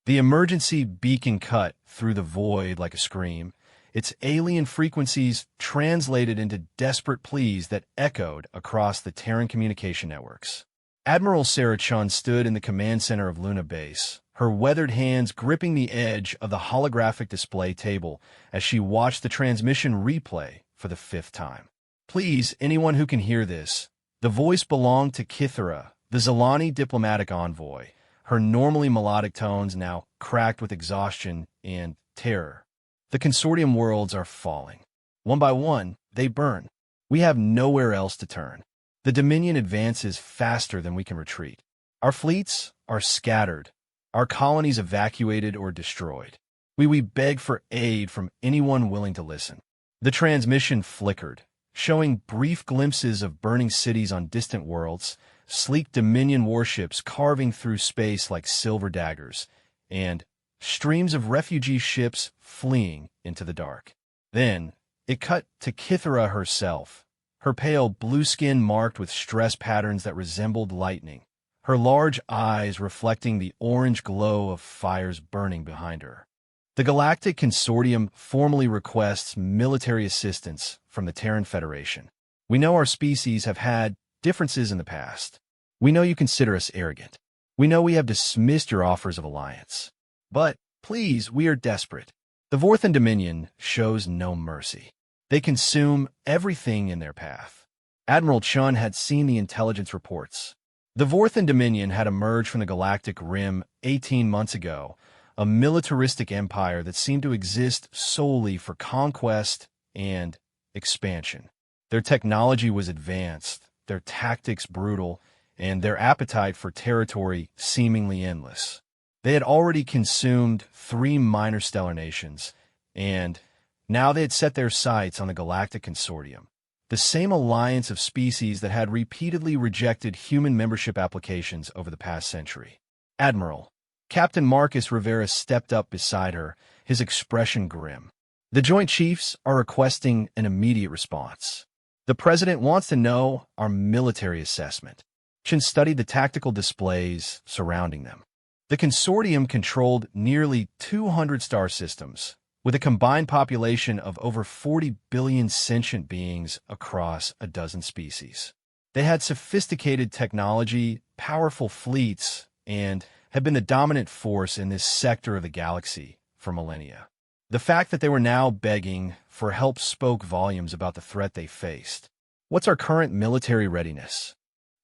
The emergency beacon cut through the void like a scream, its alien frequencies translated into desperate pleas that echoed across the Terran communication networks. Admiral Sarah Chun stood in the command center of Luna Base, her weathered hands gripping the edge of the holographic display table as she watched the transmission replay for the 5th time. Please, anyone who can hear this. The voice belonged to Kithara, the Zilani diplomatic envoy, her normally melodic tones now cracked with exhaustion and terror. The consortium worlds are falling. One by one, they burn. We have nowhere else to turn. The Dominion advances faster than we can retreat. Our fleets are scattered, our colonies evacuated or destroyed. We beg for aid from anyone willing to listen. The transmission flickered, showing brief glimpses of burning cities on distant worlds, sleek Dominion warships carving through space like silver daggers, and streams of refugee ships fleeing into the dark. Then, it cut to Kithara herself, her pale blue skin marked with stress patterns that resembled lightning, her large eyes reflecting the orange glow of fires burning behind her. The Galactic Consortium formally requests military assistance from the Terran Federation. We know our species have had differences in the past. We know you consider us arrogant. We know we have dismissed your offers of alliance. But, please, we are desperate. The Vorthan Dominion shows no mercy. They consume everything in their path. Admiral Chun had seen the intelligence reports. The Vorthan Dominion had emerged from the Galactic Rim 18 months ago, a militaristic empire that seemed to exist solely for conquest and expansion. Their technology was advanced, their tactics brutal, and their appetite for territory seemingly endless. They had already consumed 3 minor stellar nations, and now they had set their sights on the Galactic Consortium, the same alliance of species that had repeatedly rejected human membership applications over the past century. Admiral, Captain Marcus Rivera stepped up beside her, his expression grim. The Joint Chiefs are requesting an immediate response. The President wants to know our military assessment. Chin studied the tactical displays surrounding them. The consortium controlled nearly 200 star systems, with a combined population of over 40 billion sentient beings across a dozen species. They had sophisticated technology, powerful fleets, and had been the dominant force in this sector of the galaxy for millennia. The fact that they were now begging for help spoke volumes about the threat they faced. What's our current military readiness?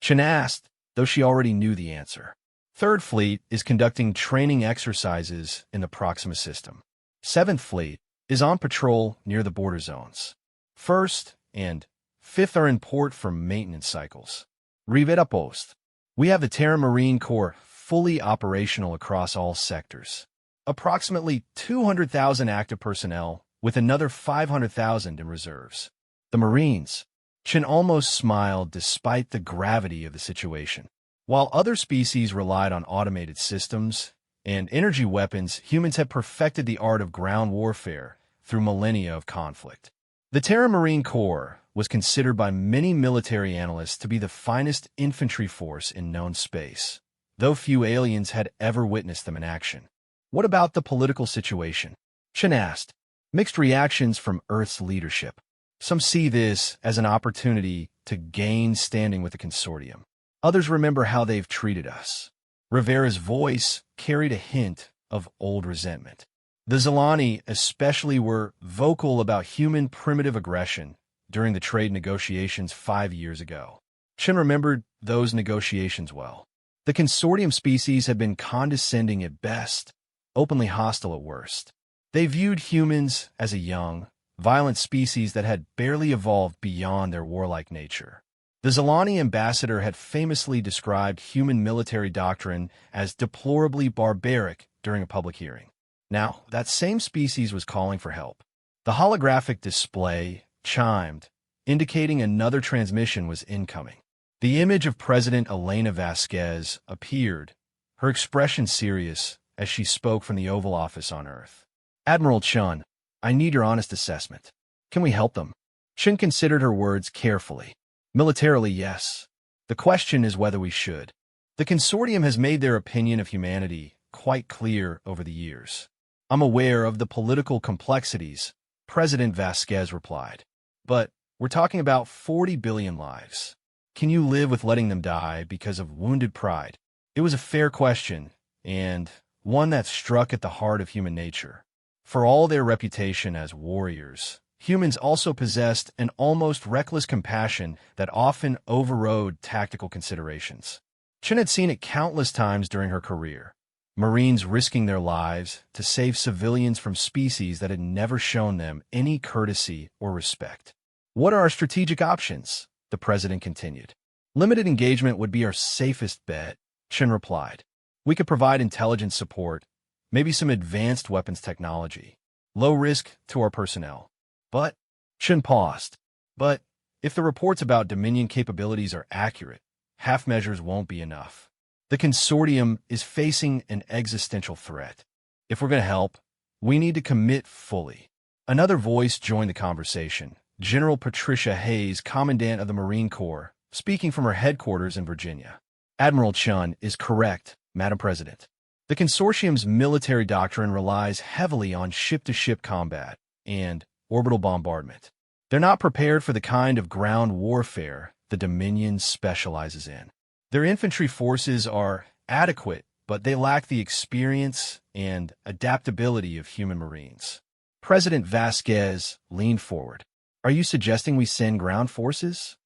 Chen asked, though she already knew the answer. Third Fleet is conducting training exercises in the Proxima system. 7th Fleet is on patrol near the border zones. 1st and 5th are in port for maintenance cycles. Rivera Post. We have the Terran Marine Corps fully operational across all sectors. Approximately 200,000 active personnel, with another 500,000 in reserves. The Marines. Chen almost smiled despite the gravity of the situation. While other species relied on automated systems and energy weapons, humans had perfected the art of ground warfare through millennia of conflict. The Terran Marine Corps was considered by many military analysts to be the finest infantry force in known space, though few aliens had ever witnessed them in action. What about the political situation? Chen asked. Mixed reactions from Earth's leadership. Some see this as an opportunity to gain standing with the consortium. Others remember how they've treated us. Rivera's voice carried a hint of old resentment. The Zilani especially were vocal about human primitive aggression during the trade negotiations 5 years ago. Chen remembered those negotiations well. The consortium species had been condescending at best, openly hostile at worst. They viewed humans as a young, violent species that had barely evolved beyond their warlike nature. The Zilani ambassador had famously described human military doctrine as deplorably barbaric during a public hearing. Now, that same species was calling for help. The holographic display chimed, indicating another transmission was incoming. The image of President Elena Vasquez appeared, her expression serious as she spoke from the Oval Office on Earth. Admiral Chun, I need your honest assessment. Can we help them? Chen considered her words carefully. Militarily, yes. The question is whether we should. The consortium has made their opinion of humanity quite clear over the years. I'm aware of the political complexities, President Vasquez replied. But we're talking about 40 billion lives. Can you live with letting them die because of wounded pride? It was a fair question, and one that struck at the heart of human nature. For all their reputation as warriors, humans also possessed an almost reckless compassion that often overrode tactical considerations. Chen had seen it countless times during her career. Marines risking their lives to save civilians from species that had never shown them any courtesy or respect. What are our strategic options? The president continued. Limited engagement would be our safest bet, Chen replied. We could provide intelligence support, maybe some advanced weapons technology. Low risk to our personnel. But, Chen paused. But, if the reports about Dominion capabilities are accurate, half measures won't be enough. The consortium is facing an existential threat. If we're going to help, we need to commit fully. Another voice joined the conversation. General Patricia Hayes, Commandant of the Marine Corps, speaking from her headquarters in Virginia. Admiral Chun is correct, Madam President. The consortium's military doctrine relies heavily on ship-to-ship combat and orbital bombardment. They're not prepared for the kind of ground warfare the Dominion specializes in. Their infantry forces are adequate, but they lack the experience and adaptability of human Marines. President Vasquez leaned forward. Are you suggesting we send ground forces?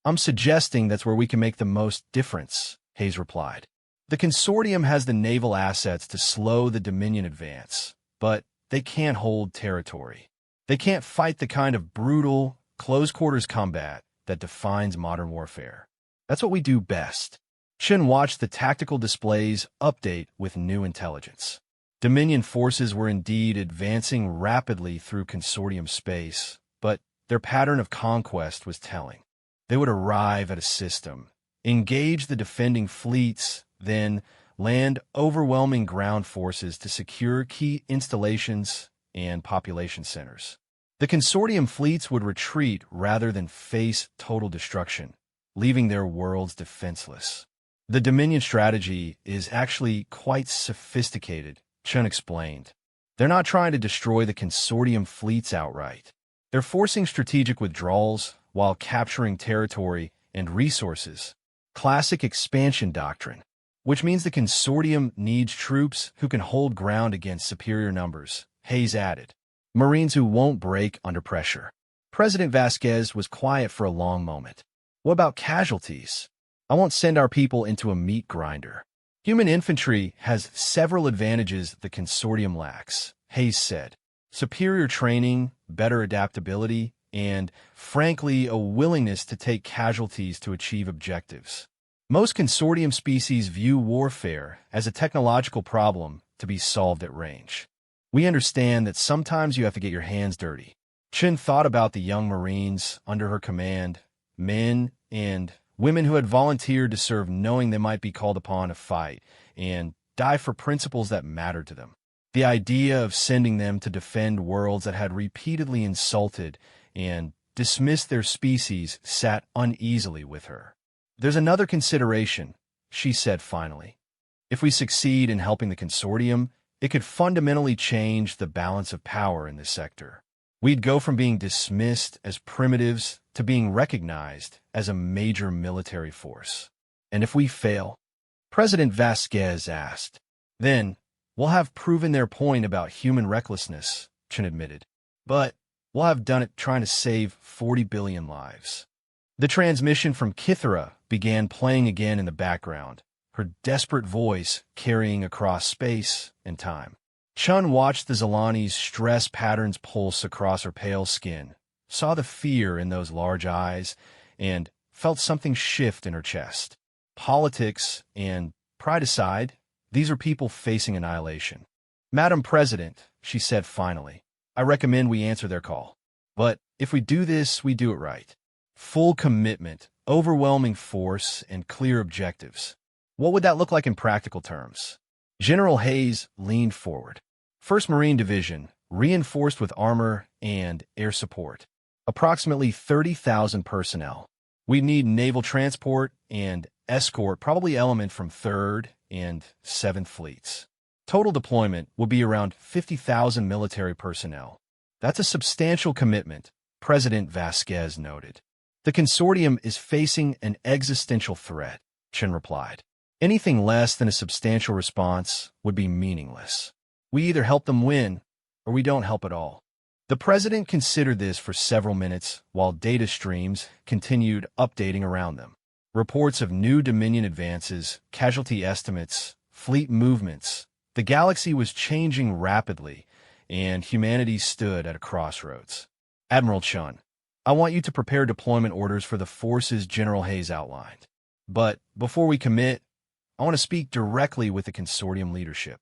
I'm suggesting that's where we can make the most difference, Hayes replied. The consortium has the naval assets to slow the Dominion advance, but they can't hold territory. They can't fight the kind of brutal, close-quarters combat that defines modern warfare. That's what we do best. Chen watched the tactical displays update with new intelligence. Dominion forces were indeed advancing rapidly through consortium space, but their pattern of conquest was telling. They would arrive at a system, engage the defending fleets, then land overwhelming ground forces to secure key installations and population centers. The consortium fleets would retreat rather than face total destruction, leaving their worlds defenseless. The Dominion strategy is actually quite sophisticated, Chen explained. They're not trying to destroy the consortium fleets outright. They're forcing strategic withdrawals while capturing territory and resources. Classic expansion doctrine, which means the consortium needs troops who can hold ground against superior numbers, Hayes added. Marines who won't break under pressure. President Vasquez was quiet for a long moment. What about casualties? I won't send our people into a meat grinder. Human infantry has several advantages the consortium lacks, Hayes said. Superior training, better adaptability, and, frankly, a willingness to take casualties to achieve objectives. Most consortium species view warfare as a technological problem to be solved at range. We understand that sometimes you have to get your hands dirty. Chen thought about the young Marines under her command, men and women who had volunteered to serve knowing they might be called upon to fight and die for principles that mattered to them. The idea of sending them to defend worlds that had repeatedly insulted and dismissed their species sat uneasily with her. There's another consideration, she said finally. If we succeed in helping the consortium, it could fundamentally change the balance of power in this sector. We'd go from being dismissed as primitives to being recognized as a major military force. And if we fail, President Vasquez asked, then we'll have proven their point about human recklessness, Chen admitted. But we'll have done it trying to save 40 billion lives. The transmission from Kithara began playing again in the background, her desperate voice carrying across space and time. Chun watched the Zalani's stress patterns pulse across her pale skin, saw the fear in those large eyes, and felt something shift in her chest. Politics and pride aside, these are people facing annihilation. Madam President, she said finally, I recommend we answer their call. But if we do this, we do it right. Full commitment, overwhelming force, and clear objectives. What would that look like in practical terms? General Hayes leaned forward. 1st Marine Division, reinforced with armor and air support. Approximately 30,000 personnel. We need naval transport and escort, probably element from 3rd and 7th fleets. Total deployment will be around 50,000 military personnel. That's a substantial commitment, President Vasquez noted. The consortium is facing an existential threat, Chen replied. Anything less than a substantial response would be meaningless. We either help them win, or we don't help at all. The president considered this for several minutes while data streams continued updating around them. Reports of new Dominion advances, casualty estimates, fleet movements. The galaxy was changing rapidly, and humanity stood at a crossroads. Admiral Chun, I want you to prepare deployment orders for the forces General Hayes outlined. But before we commit, I want to speak directly with the consortium leadership.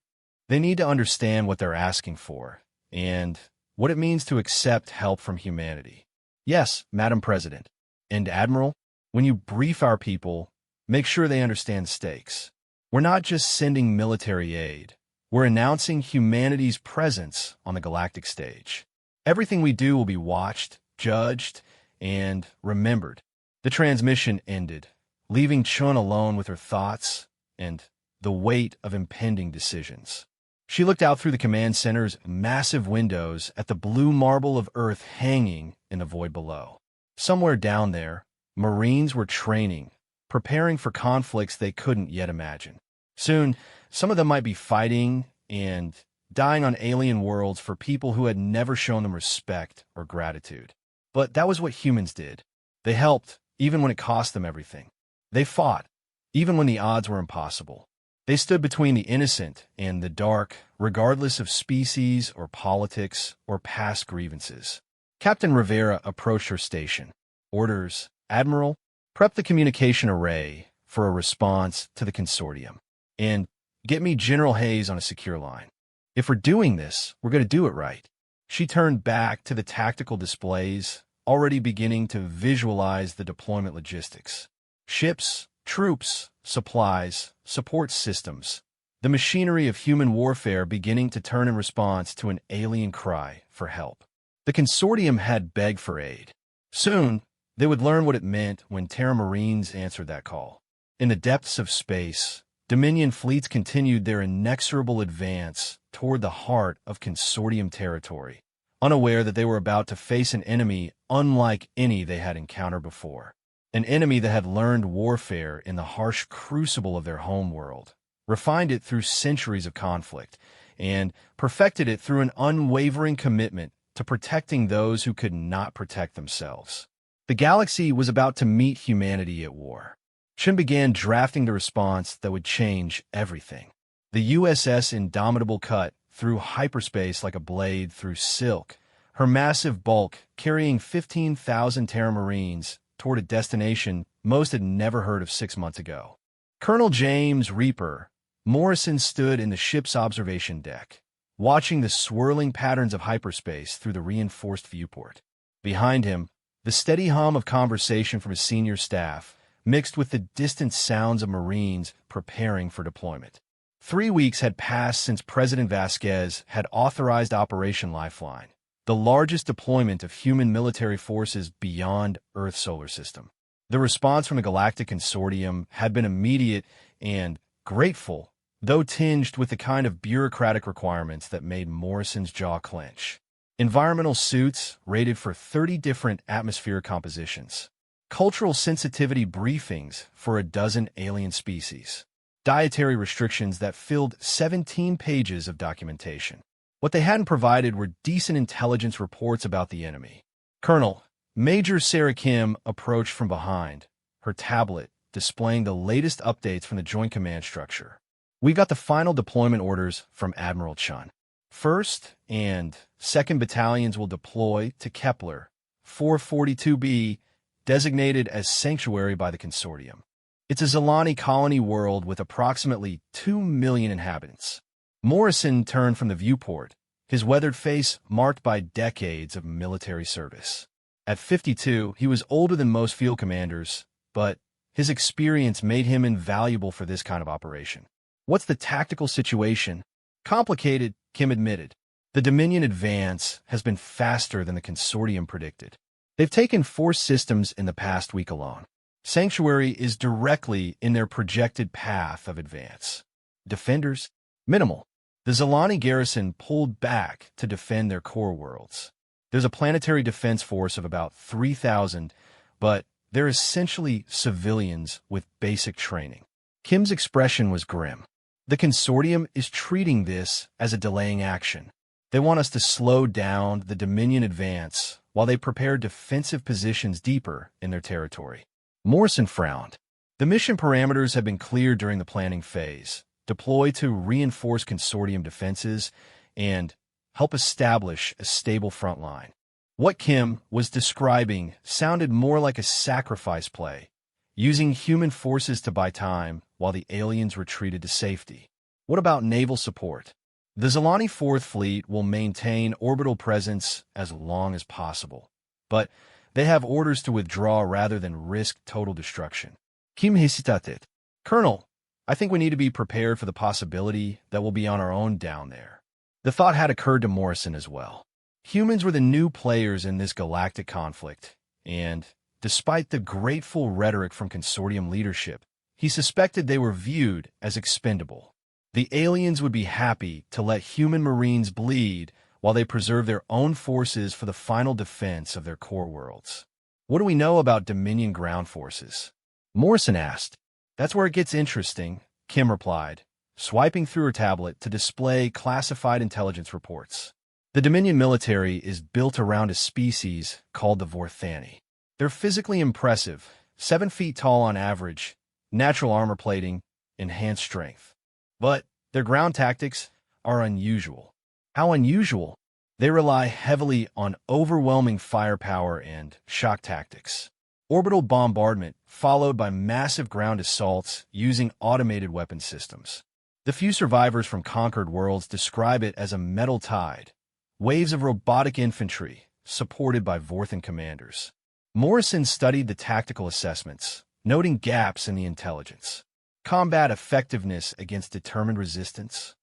They need to understand what they're asking for, and what it means to accept help from humanity. Yes, Madam President. And Admiral, when you brief our people, make sure they understand stakes. We're not just sending military aid. We're announcing humanity's presence on the galactic stage. Everything we do will be watched, judged, and remembered. The transmission ended, leaving Chun alone with her thoughts and the weight of impending decisions. She looked out through the command center's massive windows at the blue marble of Earth hanging in the void below. Somewhere down there, Marines were training, preparing for conflicts they couldn't yet imagine. Soon, some of them might be fighting and dying on alien worlds for people who had never shown them respect or gratitude. But that was what humans did. They helped, even when it cost them everything. They fought, even when the odds were impossible. They stood between the innocent and the dark, regardless of species or politics or past grievances. Captain Rivera approached her station. Orders, Admiral, prep the communication array for a response to the consortium. And get me General Hayes on a secure line. If we're doing this, we're going to do it right. She turned back to the tactical displays, already beginning to visualize the deployment logistics. Ships, troops, supplies, support systems. The machinery of human warfare beginning to turn in response to an alien cry for help. The consortium had begged for aid. Soon, they would learn what it meant when Terran Marines answered that call. In the depths of space, Dominion fleets continued their inexorable advance toward the heart of consortium territory, unaware that they were about to face an enemy unlike any they had encountered before. An enemy that had learned warfare in the harsh crucible of their home world, refined it through centuries of conflict, and perfected it through an unwavering commitment to protecting those who could not protect themselves. The galaxy was about to meet humanity at war. Chen began drafting the response that would change everything. The USS Indomitable cut through hyperspace like a blade through silk, her massive bulk carrying 15,000 Terran Marines toward a destination most had never heard of 6 months ago. Colonel James Reaper Morrison stood in the ship's observation deck, watching the swirling patterns of hyperspace through the reinforced viewport. Behind him, the steady hum of conversation from his senior staff mixed with the distant sounds of Marines preparing for deployment. 3 weeks had passed since President Vasquez had authorized Operation Lifeline, the largest deployment of human military forces beyond Earth's solar system. The response from the Galactic Consortium had been immediate and grateful, though tinged with the kind of bureaucratic requirements that made Morrison's jaw clench. Environmental suits rated for 30 different atmospheric compositions. Cultural sensitivity briefings for a dozen alien species. Dietary restrictions that filled 17 pages of documentation. What they hadn't provided were decent intelligence reports about the enemy. Colonel, Major Sarah Kim approached from behind, her tablet displaying the latest updates from the Joint Command structure. We got the final deployment orders from Admiral Chun. 1st and 2nd Battalions will deploy to Kepler 442b, designated as Sanctuary by the Consortium. It's a Zilani colony world with approximately 2 million inhabitants. Morrison turned from the viewport, his weathered face marked by decades of military service. At 52, he was older than most field commanders, but his experience made him invaluable for this kind of operation. What's the tactical situation? Complicated, Kim admitted. The Dominion advance has been faster than the Consortium predicted. They've taken 4 systems in the past week alone. Sanctuary is directly in their projected path of advance. Defenders? Minimal. The Zalani garrison pulled back to defend their core worlds. There's a planetary defense force of about 3,000, but they're essentially civilians with basic training. Kim's expression was grim. The Consortium is treating this as a delaying action. They want us to slow down the Dominion advance while they prepare defensive positions deeper in their territory. Morrison frowned. The mission parameters have been cleared during the planning phase. Deploy to reinforce Consortium defenses and help establish a stable front line. What Kim was describing sounded more like a sacrifice play, using human forces to buy time while the aliens retreated to safety. What about naval support? The Zalani 4th Fleet will maintain orbital presence as long as possible, but they have orders to withdraw rather than risk total destruction. Kim hesitated. Colonel, I think we need to be prepared for the possibility that we'll be on our own down there. The thought had occurred to Morrison as well. Humans were the new players in this galactic conflict, and despite the grateful rhetoric from Consortium leadership, he suspected they were viewed as expendable. The aliens would be happy to let human Marines bleed while they preserve their own forces for the final defense of their core worlds. What do we know about Dominion ground forces? Morrison asked. That's where it gets interesting, Kim replied, swiping through her tablet to display classified intelligence reports. The Dominion military is built around a species called the Vorthani. They're physically impressive, 7 feet tall on average, natural armor plating, enhanced strength. But their ground tactics are unusual. How unusual? They rely heavily on overwhelming firepower and shock tactics. Orbital bombardment, followed by massive ground assaults using automated weapon systems. The few survivors from conquered worlds describe it as a metal tide, waves of robotic infantry, supported by Vorthan commanders. Morrison studied the tactical assessments, noting gaps in the intelligence. Combat effectiveness against determined resistance?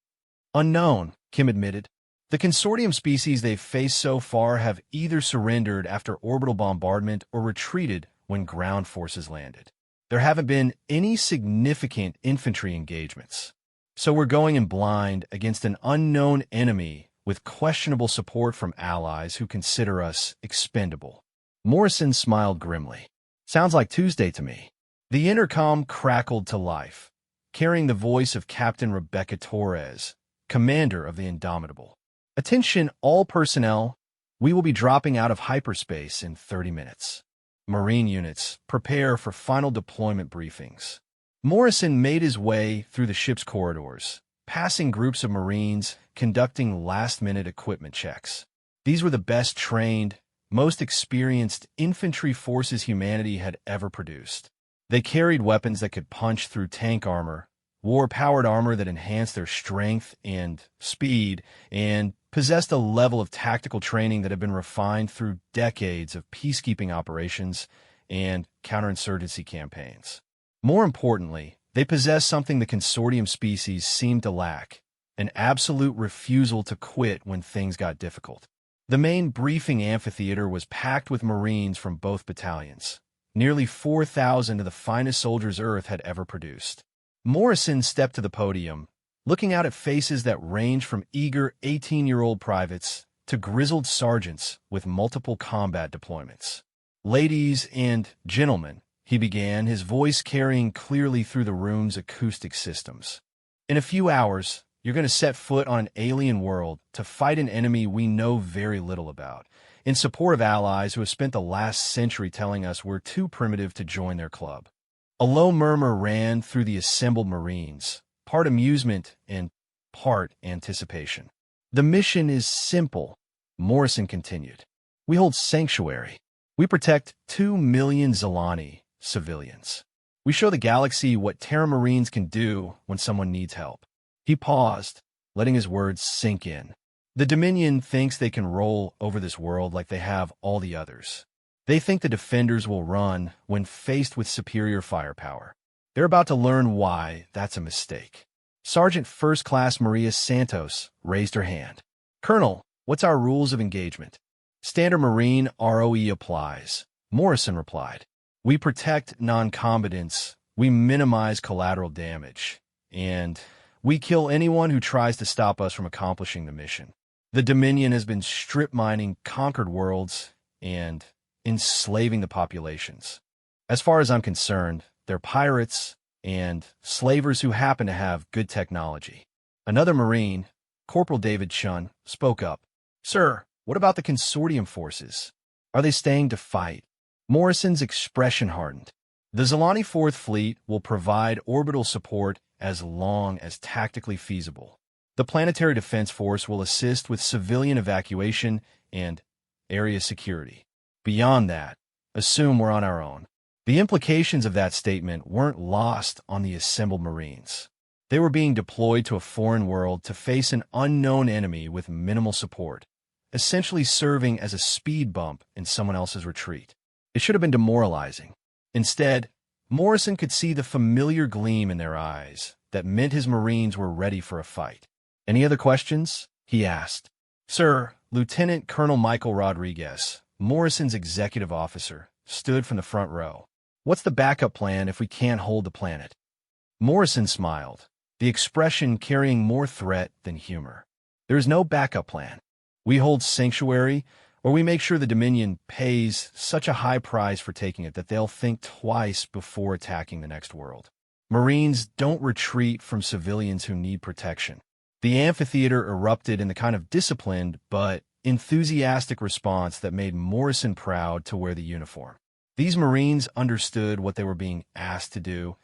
Unknown, Kim admitted. The Consortium species they've faced so far have either surrendered after orbital bombardment or retreated when ground forces landed. There haven't been any significant infantry engagements. So we're going in blind against an unknown enemy with questionable support from allies who consider us expendable. Morrison smiled grimly. Sounds like Tuesday to me. The intercom crackled to life, carrying the voice of Captain Rebecca Torres, commander of the Indomitable. Attention all personnel, we will be dropping out of hyperspace in 30 minutes. Marine units, prepare for final deployment briefings. Morrison made his way through the ship's corridors, passing groups of Marines conducting last-minute equipment checks. These were the best trained, most experienced infantry forces humanity had ever produced. They carried weapons that could punch through tank armor, wore powered armor that enhanced their strength and speed, and possessed a level of tactical training that had been refined through decades of peacekeeping operations and counterinsurgency campaigns. More importantly, they possessed something the Consortium species seemed to lack, an absolute refusal to quit when things got difficult. The main briefing amphitheater was packed with Marines from both battalions, nearly 4,000 of the finest soldiers Earth had ever produced. Morrison stepped to the podium, looking out at faces that ranged from eager 18-year-old privates to grizzled sergeants with multiple combat deployments. Ladies and gentlemen, he began, his voice carrying clearly through the room's acoustic systems. In a few hours, you're going to set foot on an alien world to fight an enemy we know very little about, in support of allies who have spent the last century telling us we're too primitive to join their club. A low murmur ran through the assembled Marines, part amusement and part anticipation. The mission is simple, Morrison continued. We hold sanctuary. We protect 2 million Zalani civilians. We show the galaxy what Terran Marines can do when someone needs help. He paused, letting his words sink in. The Dominion thinks they can roll over this world like they have all the others. They think the defenders will run when faced with superior firepower. They're about to learn why that's a mistake. Sergeant First Class Maria Santos raised her hand. Colonel, what's our rules of engagement? Standard Marine ROE applies, Morrison replied. We protect non-combatants, we minimize collateral damage, and We kill anyone who tries to stop us from accomplishing the mission. The Dominion has been strip mining conquered worlds and enslaving the populations. As far as I'm concerned, they're pirates and slavers who happen to have good technology. Another Marine, Corporal David Chun, spoke up. Sir, what about the consortium forces? Are they staying to fight? Morrison's expression hardened. The Zilani Fourth Fleet will provide orbital support as long as tactically feasible. The Planetary Defense Force will assist with civilian evacuation and area security. Beyond that, assume we're on our own. The implications of that statement weren't lost on the assembled Marines. They were being deployed to a foreign world to face an unknown enemy with minimal support, essentially serving as a speed bump in someone else's retreat. It should have been demoralizing. Instead, Morrison could see the familiar gleam in their eyes that meant his Marines were ready for a fight. Any other questions? He asked. Sir, Lieutenant Colonel Michael Rodriguez, Morrison's executive officer, stood from the front row. What's the backup plan if we can't hold the planet? Morrison smiled, the expression carrying more threat than humor. There is no backup plan. We hold Sanctuary, or we make sure the Dominion pays such a high price for taking it that they'll think twice before attacking the next world. Marines don't retreat from civilians who need protection. The amphitheater erupted in the kind of disciplined but enthusiastic response that made Morrison proud to wear the uniform. These Marines understood what they were being asked to do,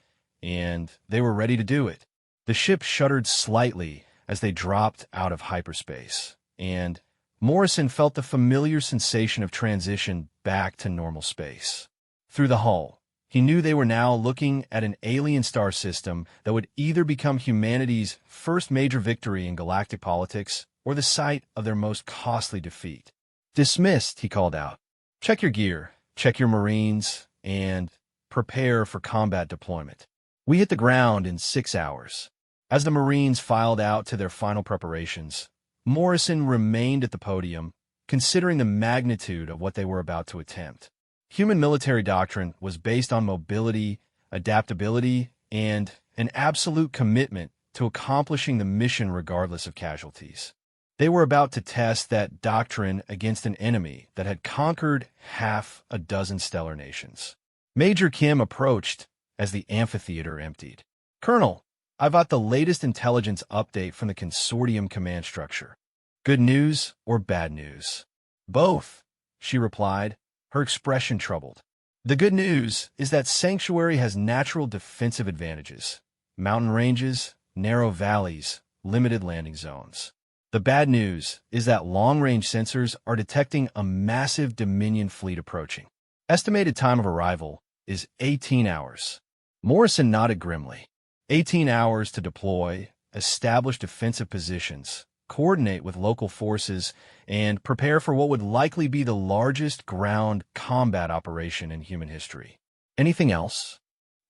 and they were ready to do it. The ship shuddered slightly as they dropped out of hyperspace, and Morrison felt the familiar sensation of transition back to normal space. Through the hull, he knew they were now looking at an alien star system that would either become humanity's first major victory in galactic politics or the site of their most costly defeat. Dismissed, he called out. Check your gear, check your Marines, and prepare for combat deployment. We hit the ground in 6 hours. As the Marines filed out to their final preparations, Morrison remained at the podium, considering the magnitude of what they were about to attempt. Human military doctrine was based on mobility, adaptability, and an absolute commitment to accomplishing the mission regardless of casualties. They were about to test that doctrine against an enemy that had conquered half a dozen stellar nations. Major Kim approached as the amphitheater emptied. Colonel, I've got the latest intelligence update from the consortium command structure. Good news or bad news? Both, she replied, her expression troubled. The good news is that Sanctuary has natural defensive advantages. Mountain ranges, narrow valleys, limited landing zones. The bad news is that long-range sensors are detecting a massive Dominion fleet approaching. Estimated time of arrival is 18 hours. Morrison nodded grimly. 18 hours to deploy, establish defensive positions, coordinate with local forces, and prepare for what would likely be the largest ground combat operation in human history. Anything else?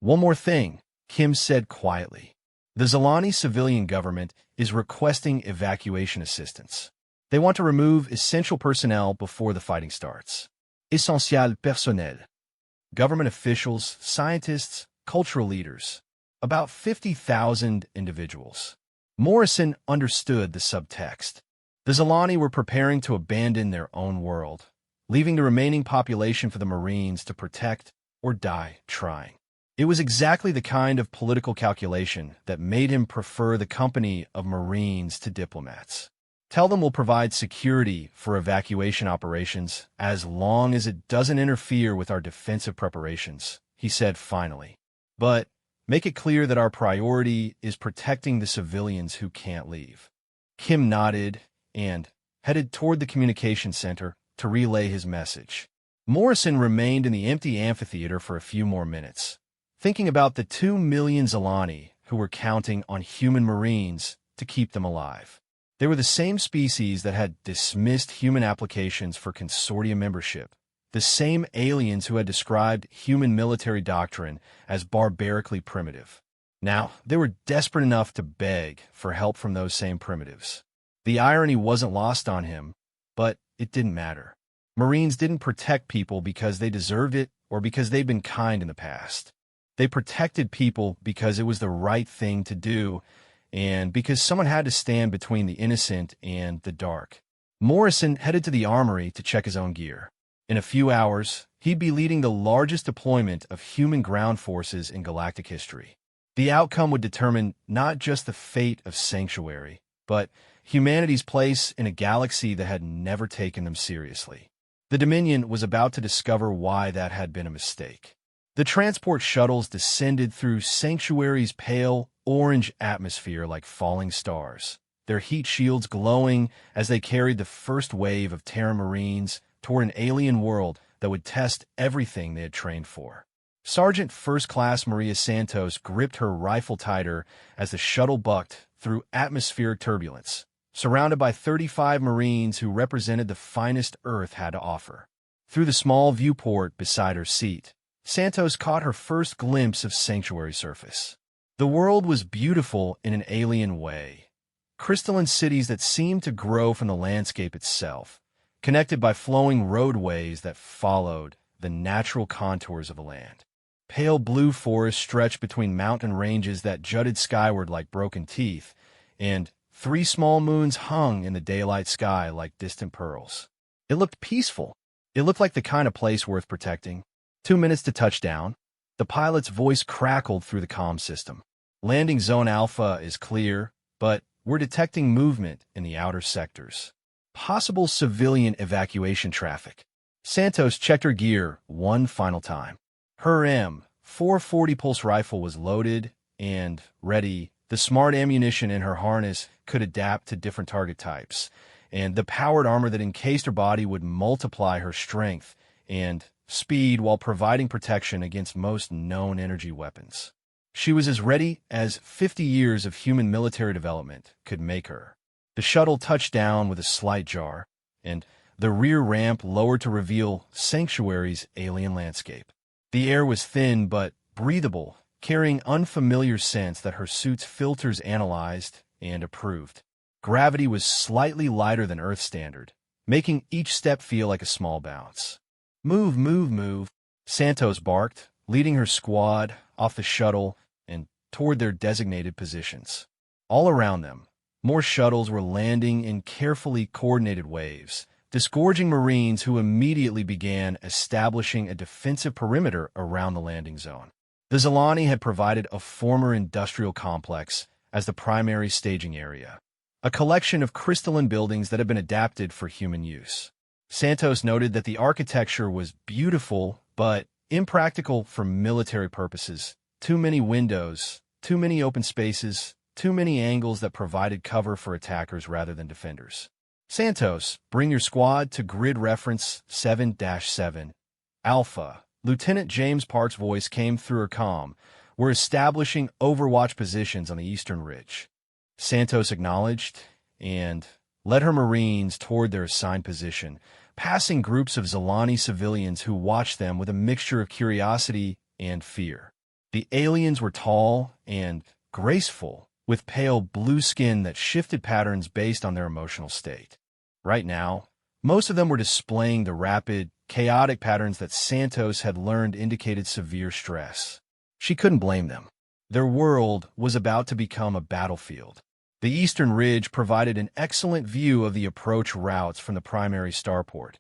One more thing, Kim said quietly. The Zilani civilian government is requesting evacuation assistance. They want to remove essential personnel before the fighting starts. Essentiel personnel. Government officials, scientists, cultural leaders. About 50,000 individuals. Morrison understood the subtext. The Zilani were preparing to abandon their own world, leaving the remaining population for the Marines to protect or die trying. It was exactly the kind of political calculation that made him prefer the company of Marines to diplomats. Tell them we'll provide security for evacuation operations as long as it doesn't interfere with our defensive preparations, he said finally. But make it clear that our priority is protecting the civilians who can't leave. Kim nodded and headed toward the communication center to relay his message. Morrison remained in the empty amphitheater for a few more minutes, thinking about the 2 million Zilani who were counting on human Marines to keep them alive. They were the same species that had dismissed human applications for consortium membership, the same aliens who had described human military doctrine as barbarically primitive. Now, they were desperate enough to beg for help from those same primitives. The irony wasn't lost on him, but it didn't matter. Marines didn't protect people because they deserved it or because they'd been kind in the past. They protected people because it was the right thing to do, and because someone had to stand between the innocent and the dark. Morrison headed to the armory to check his own gear. In a few hours, he'd be leading the largest deployment of human ground forces in galactic history. The outcome would determine not just the fate of Sanctuary, but humanity's place in a galaxy that had never taken them seriously. The Dominion was about to discover why that had been a mistake. The transport shuttles descended through Sanctuary's pale, orange atmosphere like falling stars, their heat shields glowing as they carried the first wave of Terran Marines toward an alien world that would test everything they had trained for. Sergeant First Class Maria Santos gripped her rifle tighter as the shuttle bucked through atmospheric turbulence, surrounded by 35 Marines who represented the finest Earth had to offer. Through the small viewport beside her seat, Santos caught her first glimpse of Sanctuary surface. The world was beautiful in an alien way. Crystalline cities that seemed to grow from the landscape itself, connected by flowing roadways that followed the natural contours of the land. Pale blue forests stretched between mountain ranges that jutted skyward like broken teeth, and 3 small moons hung in the daylight sky like distant pearls. It looked peaceful. It looked like the kind of place worth protecting. 2 minutes to touchdown. The pilot's voice crackled through the comm system. Landing Zone Alpha is clear, but we're detecting movement in the outer sectors. Possible civilian evacuation traffic. Santos checked her gear one final time. Her M440 pulse rifle was loaded and ready. The smart ammunition in her harness could adapt to different target types, and the powered armor that encased her body would multiply her strength and speed while providing protection against most known energy weapons. She was as ready as 50 years of human military development could make her. The shuttle touched down with a slight jar, and the rear ramp lowered to reveal Sanctuary's alien landscape. The air was thin but breathable, carrying unfamiliar scents that her suit's filters analyzed and approved. Gravity was slightly lighter than Earth standard, making each step feel like a small bounce. Move, move, move, Santos barked, leading her squad off the shuttle and toward their designated positions. All around them, more shuttles were landing in carefully coordinated waves, disgorging Marines who immediately began establishing a defensive perimeter around the landing zone. The Zilani had provided a former industrial complex as the primary staging area, a collection of crystalline buildings that had been adapted for human use. Santos noted that the architecture was beautiful but impractical for military purposes. Too many windows, too many open spaces, too many angles that provided cover for attackers rather than defenders. Santos, bring your squad to grid reference 7-7. Alpha. Lieutenant James Park's voice came through her comm. We're establishing overwatch positions on the eastern ridge. Santos acknowledged and led her Marines toward their assigned position, passing groups of Zilani civilians who watched them with a mixture of curiosity and fear. The aliens were tall and graceful, with pale blue skin that shifted patterns based on their emotional state. Right now, most of them were displaying the rapid, chaotic patterns that Santos had learned indicated severe stress. She couldn't blame them. Their world was about to become a battlefield. The eastern ridge provided an excellent view of the approach routes from the primary starport,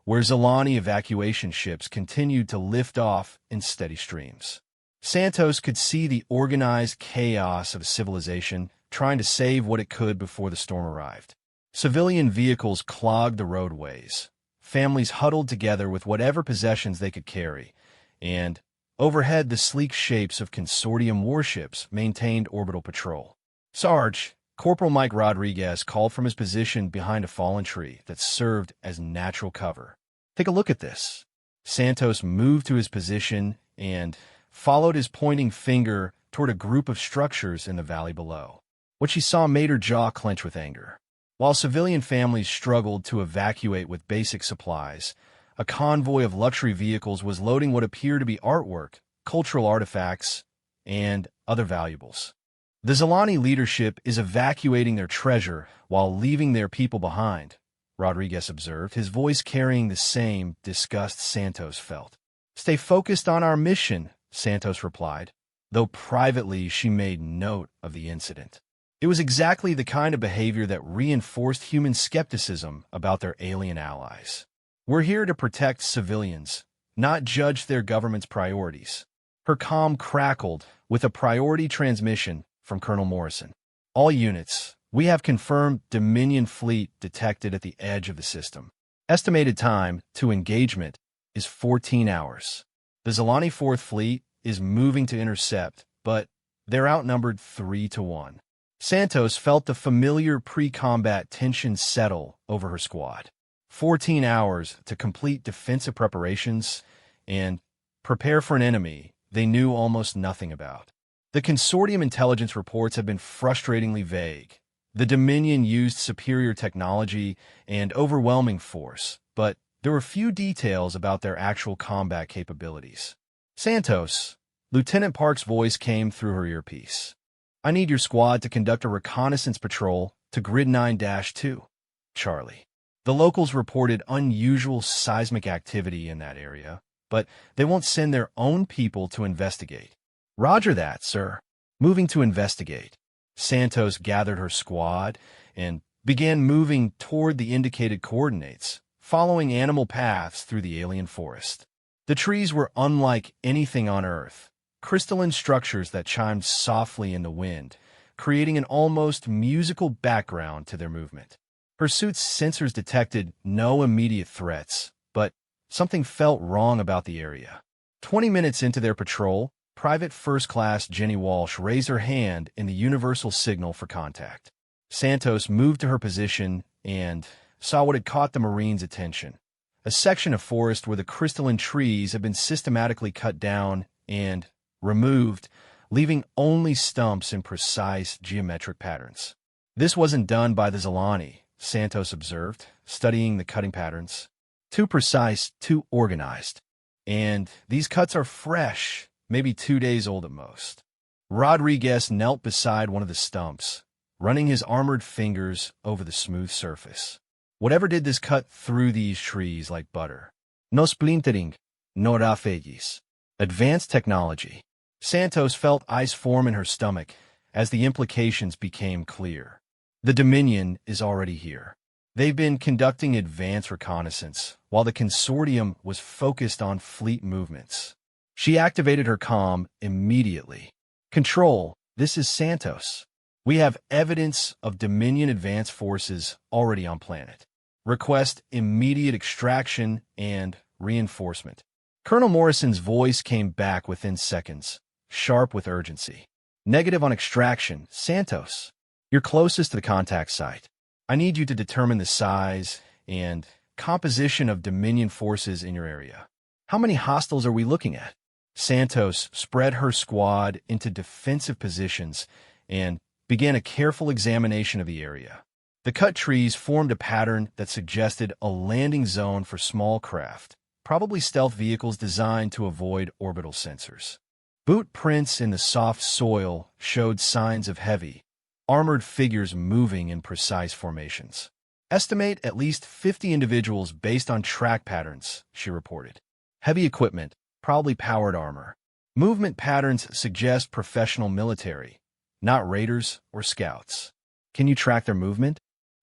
where Zilani evacuation ships continued to lift off in steady streams. Santos could see the organized chaos of civilization trying to save what it could before the storm arrived. Civilian vehicles clogged the roadways. Families huddled together with whatever possessions they could carry, and overhead the sleek shapes of consortium warships maintained orbital patrol. Sarge, Corporal Mike Rodriguez called from his position behind a fallen tree that served as natural cover. Take a look at this. Santos moved to his position and followed his pointing finger toward a group of structures in the valley below. What she saw made her jaw clench with anger. While civilian families struggled to evacuate with basic supplies, a convoy of luxury vehicles was loading what appeared to be artwork, cultural artifacts, and other valuables. The Zilani leadership is evacuating their treasure while leaving their people behind, Rodriguez observed, his voice carrying the same disgust Santos felt. Stay focused on our mission, Santos replied, though privately she made note of the incident. It was exactly the kind of behavior that reinforced human skepticism about their alien allies. We're here to protect civilians, not judge their government's priorities. Her comm crackled with a priority transmission from Colonel Morrison. All units, we have confirmed Dominion fleet detected at the edge of the system. Estimated time to engagement is 14 hours. The Zalani 4th Fleet is moving to intercept, but they're outnumbered 3-1. Santos felt the familiar pre-combat tension settle over her squad. 14 hours to complete defensive preparations and prepare for an enemy they knew almost nothing about. The consortium intelligence reports have been frustratingly vague. The Dominion used superior technology and overwhelming force, but there were few details about their actual combat capabilities. Santos, Lieutenant Park's voice came through her earpiece. I need your squad to conduct a reconnaissance patrol to Grid 9-2. Charlie. The locals reported unusual seismic activity in that area, but they won't send their own people to investigate. Roger that, sir. Moving to investigate. Santos gathered her squad and began moving toward the indicated coordinates, following animal paths through the alien forest. The trees were unlike anything on Earth, crystalline structures that chimed softly in the wind, creating an almost musical background to their movement. Her suit's sensors detected no immediate threats, but something felt wrong about the area. 20 minutes into their patrol, Private First Class Jenny Walsh raised her hand in the universal signal for contact. Santos moved to her position and saw what had caught the Marine's attention. A section of forest where the crystalline trees had been systematically cut down and removed, leaving only stumps in precise geometric patterns. This wasn't done by the Zalani, Santos observed, studying the cutting patterns. Too precise, too organized. And these cuts are fresh, maybe 2 days old at most. Rodriguez knelt beside one of the stumps, running his armored fingers over the smooth surface. Whatever did this cut through these trees like butter. No splintering, no rafegis. Advanced technology. Santos felt ice form in her stomach as the implications became clear. The Dominion is already here. They've been conducting advanced reconnaissance, while the consortium was focused on fleet movements. She activated her comm immediately. Control, this is Santos. We have evidence of Dominion advanced forces already on planet. Request immediate extraction and reinforcement. Colonel Morrison's voice came back within seconds, sharp with urgency. Negative on extraction, Santos. You're closest to the contact site. I need you to determine the size and composition of Dominion forces in your area. How many hostiles are we looking at? Santos spread her squad into defensive positions and began a careful examination of the area. The cut trees formed a pattern that suggested a landing zone for small craft, probably stealth vehicles designed to avoid orbital sensors. Boot prints in the soft soil showed signs of heavy, armored figures moving in precise formations. Estimate at least 50 individuals based on track patterns, she reported. Heavy equipment, probably powered armor. Movement patterns suggest professional military, not raiders or scouts. Can you track their movement?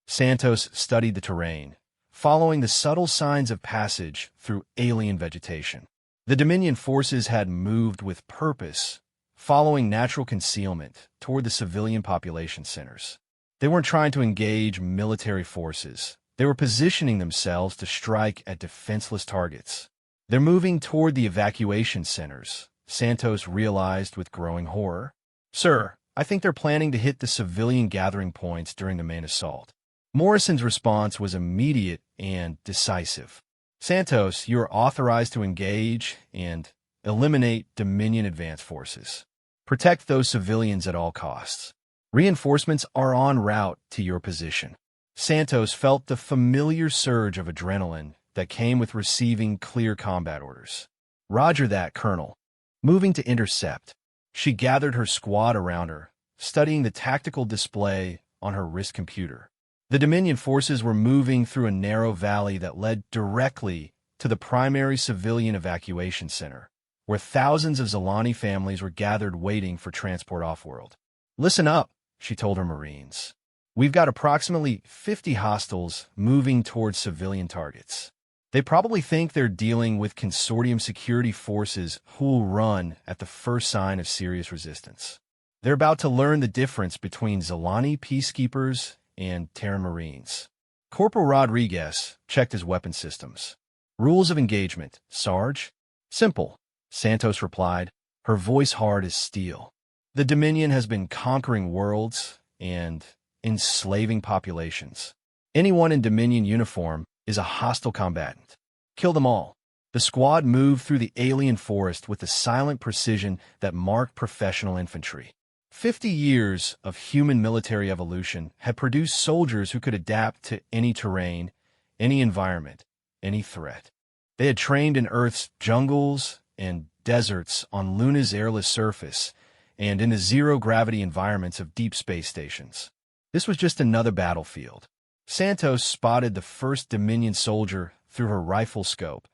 Santos studied the terrain, following the subtle signs of passage through alien vegetation. The Dominion forces had moved with purpose, following natural concealment toward the civilian population centers. They weren't trying to engage military forces. They were positioning themselves to strike at defenseless targets. They're moving toward the evacuation centers, Santos realized with growing horror. Sir, I think they're planning to hit the civilian gathering points during the main assault. Morrison's response was immediate and decisive. Santos, you are authorized to engage and eliminate Dominion advance forces. Protect those civilians at all costs. Reinforcements are en route to your position. Santos felt the familiar surge of adrenaline that came with receiving clear combat orders. Roger that, Colonel. Moving to intercept. She gathered her squad around her, studying the tactical display on her wrist computer. The Dominion forces were moving through a narrow valley that led directly to the primary civilian evacuation center, where thousands of Zalani families were gathered waiting for transport off-world. Listen up, she told her Marines. "We've got approximately 50 hostiles moving towards civilian targets. They probably think they're dealing with consortium security forces who'll run at the first sign of serious resistance. They're about to learn the difference between Zilani peacekeepers and Terran Marines." Corporal Rodriguez checked his weapon systems. "Rules of engagement, Sarge?" "Simple," Santos replied, her voice hard as steel. "The Dominion has been conquering worlds and enslaving populations. Anyone in Dominion uniform is a hostile combatant. Kill them all." The squad moved through the alien forest with the silent precision that marked professional infantry. 50 years of human military evolution had produced soldiers who could adapt to any terrain, any environment, any threat. They had trained in Earth's jungles and deserts, on Luna's airless surface, and in the zero-gravity environments of deep space stations. This was just another battlefield. Santos spotted the first Dominion soldier through her rifle scope,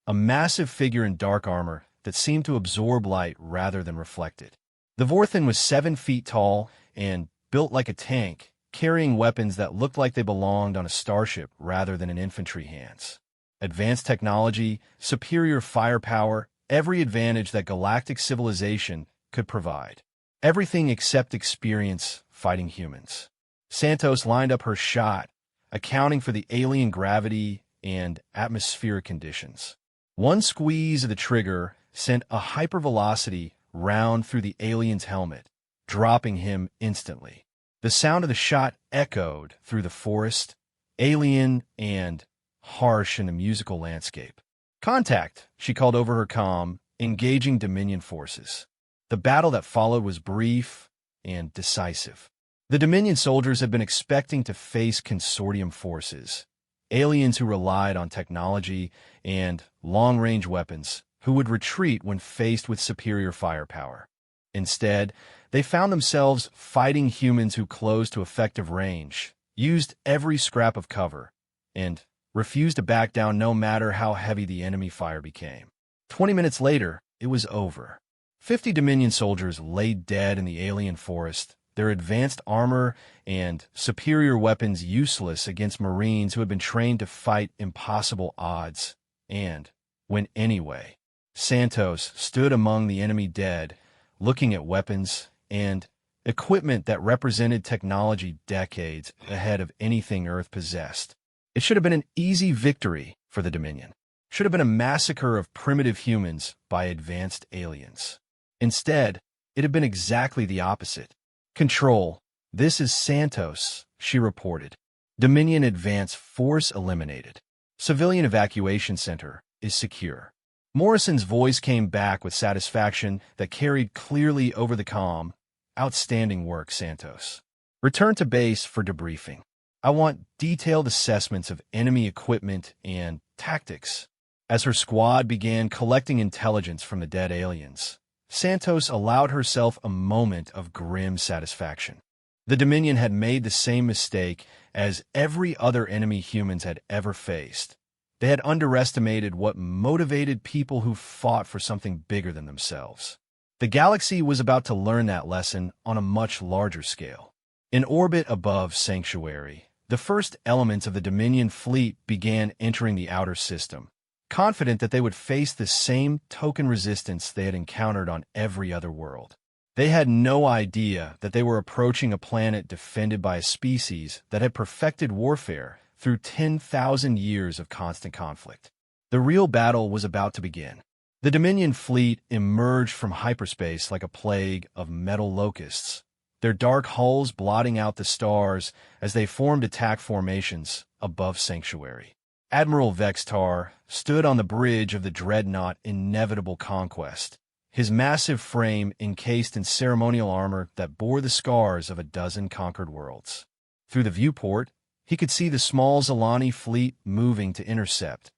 a massive figure in dark armor that seemed to absorb light rather than reflect it. The Vorthan was 7 feet tall and built like a tank, carrying weapons that looked like they belonged on a starship rather than in infantry hands. Advanced technology, superior firepower, every advantage that galactic civilization could provide. Everything except experience fighting humans. Santos lined up her shot, accounting for the alien gravity and atmospheric conditions. One squeeze of the trigger sent a hypervelocity round through the alien's helmet, dropping him instantly. The sound of the shot echoed through the forest, alien and harsh in the musical landscape. "Contact," she called over her comm, engaging Dominion forces. The battle that followed was brief and decisive. The Dominion soldiers had been expecting to face consortium forces, aliens who relied on technology and long-range weapons, who would retreat when faced with superior firepower. Instead, they found themselves fighting humans who closed to effective range, used every scrap of cover, and refused to back down no matter how heavy the enemy fire became. 20 minutes later, it was over. 50 Dominion soldiers lay dead in the alien forest, their advanced armor and superior weapons useless against Marines who had been trained to fight impossible odds, and went anyway. Santos stood among the enemy dead, looking at weapons and equipment that represented technology decades ahead of anything Earth possessed. It should have been an easy victory for the Dominion. Should have been a massacre of primitive humans by advanced aliens. Instead, it had been exactly the opposite. "Control, this is Santos," she reported. "Dominion advance force eliminated. Civilian evacuation center is secure." Morrison's voice came back with satisfaction that carried clearly over the comm. "Outstanding work, Santos. Return to base for debriefing. I want detailed assessments of enemy equipment and tactics." As her squad began collecting intelligence from the dead aliens, Santos allowed herself a moment of grim satisfaction. The Dominion had made the same mistake as every other enemy humans had ever faced. They had underestimated what motivated people who fought for something bigger than themselves. The galaxy was about to learn that lesson on a much larger scale. In orbit above Sanctuary, the first elements of the Dominion fleet began entering the outer system, confident that they would face the same token resistance they had encountered on every other world. They had no idea that they were approaching a planet defended by a species that had perfected warfare through 10,000 years of constant conflict. The real battle was about to begin. The Dominion fleet emerged from hyperspace like a plague of metal locusts, their dark hulls blotting out the stars as they formed attack formations above Sanctuary. Admiral Vextar stood on the bridge of the dreadnought Inevitable Conquest, his massive frame encased in ceremonial armor that bore the scars of a dozen conquered worlds. Through the viewport, he could see the small Zilani fleet moving to intercept,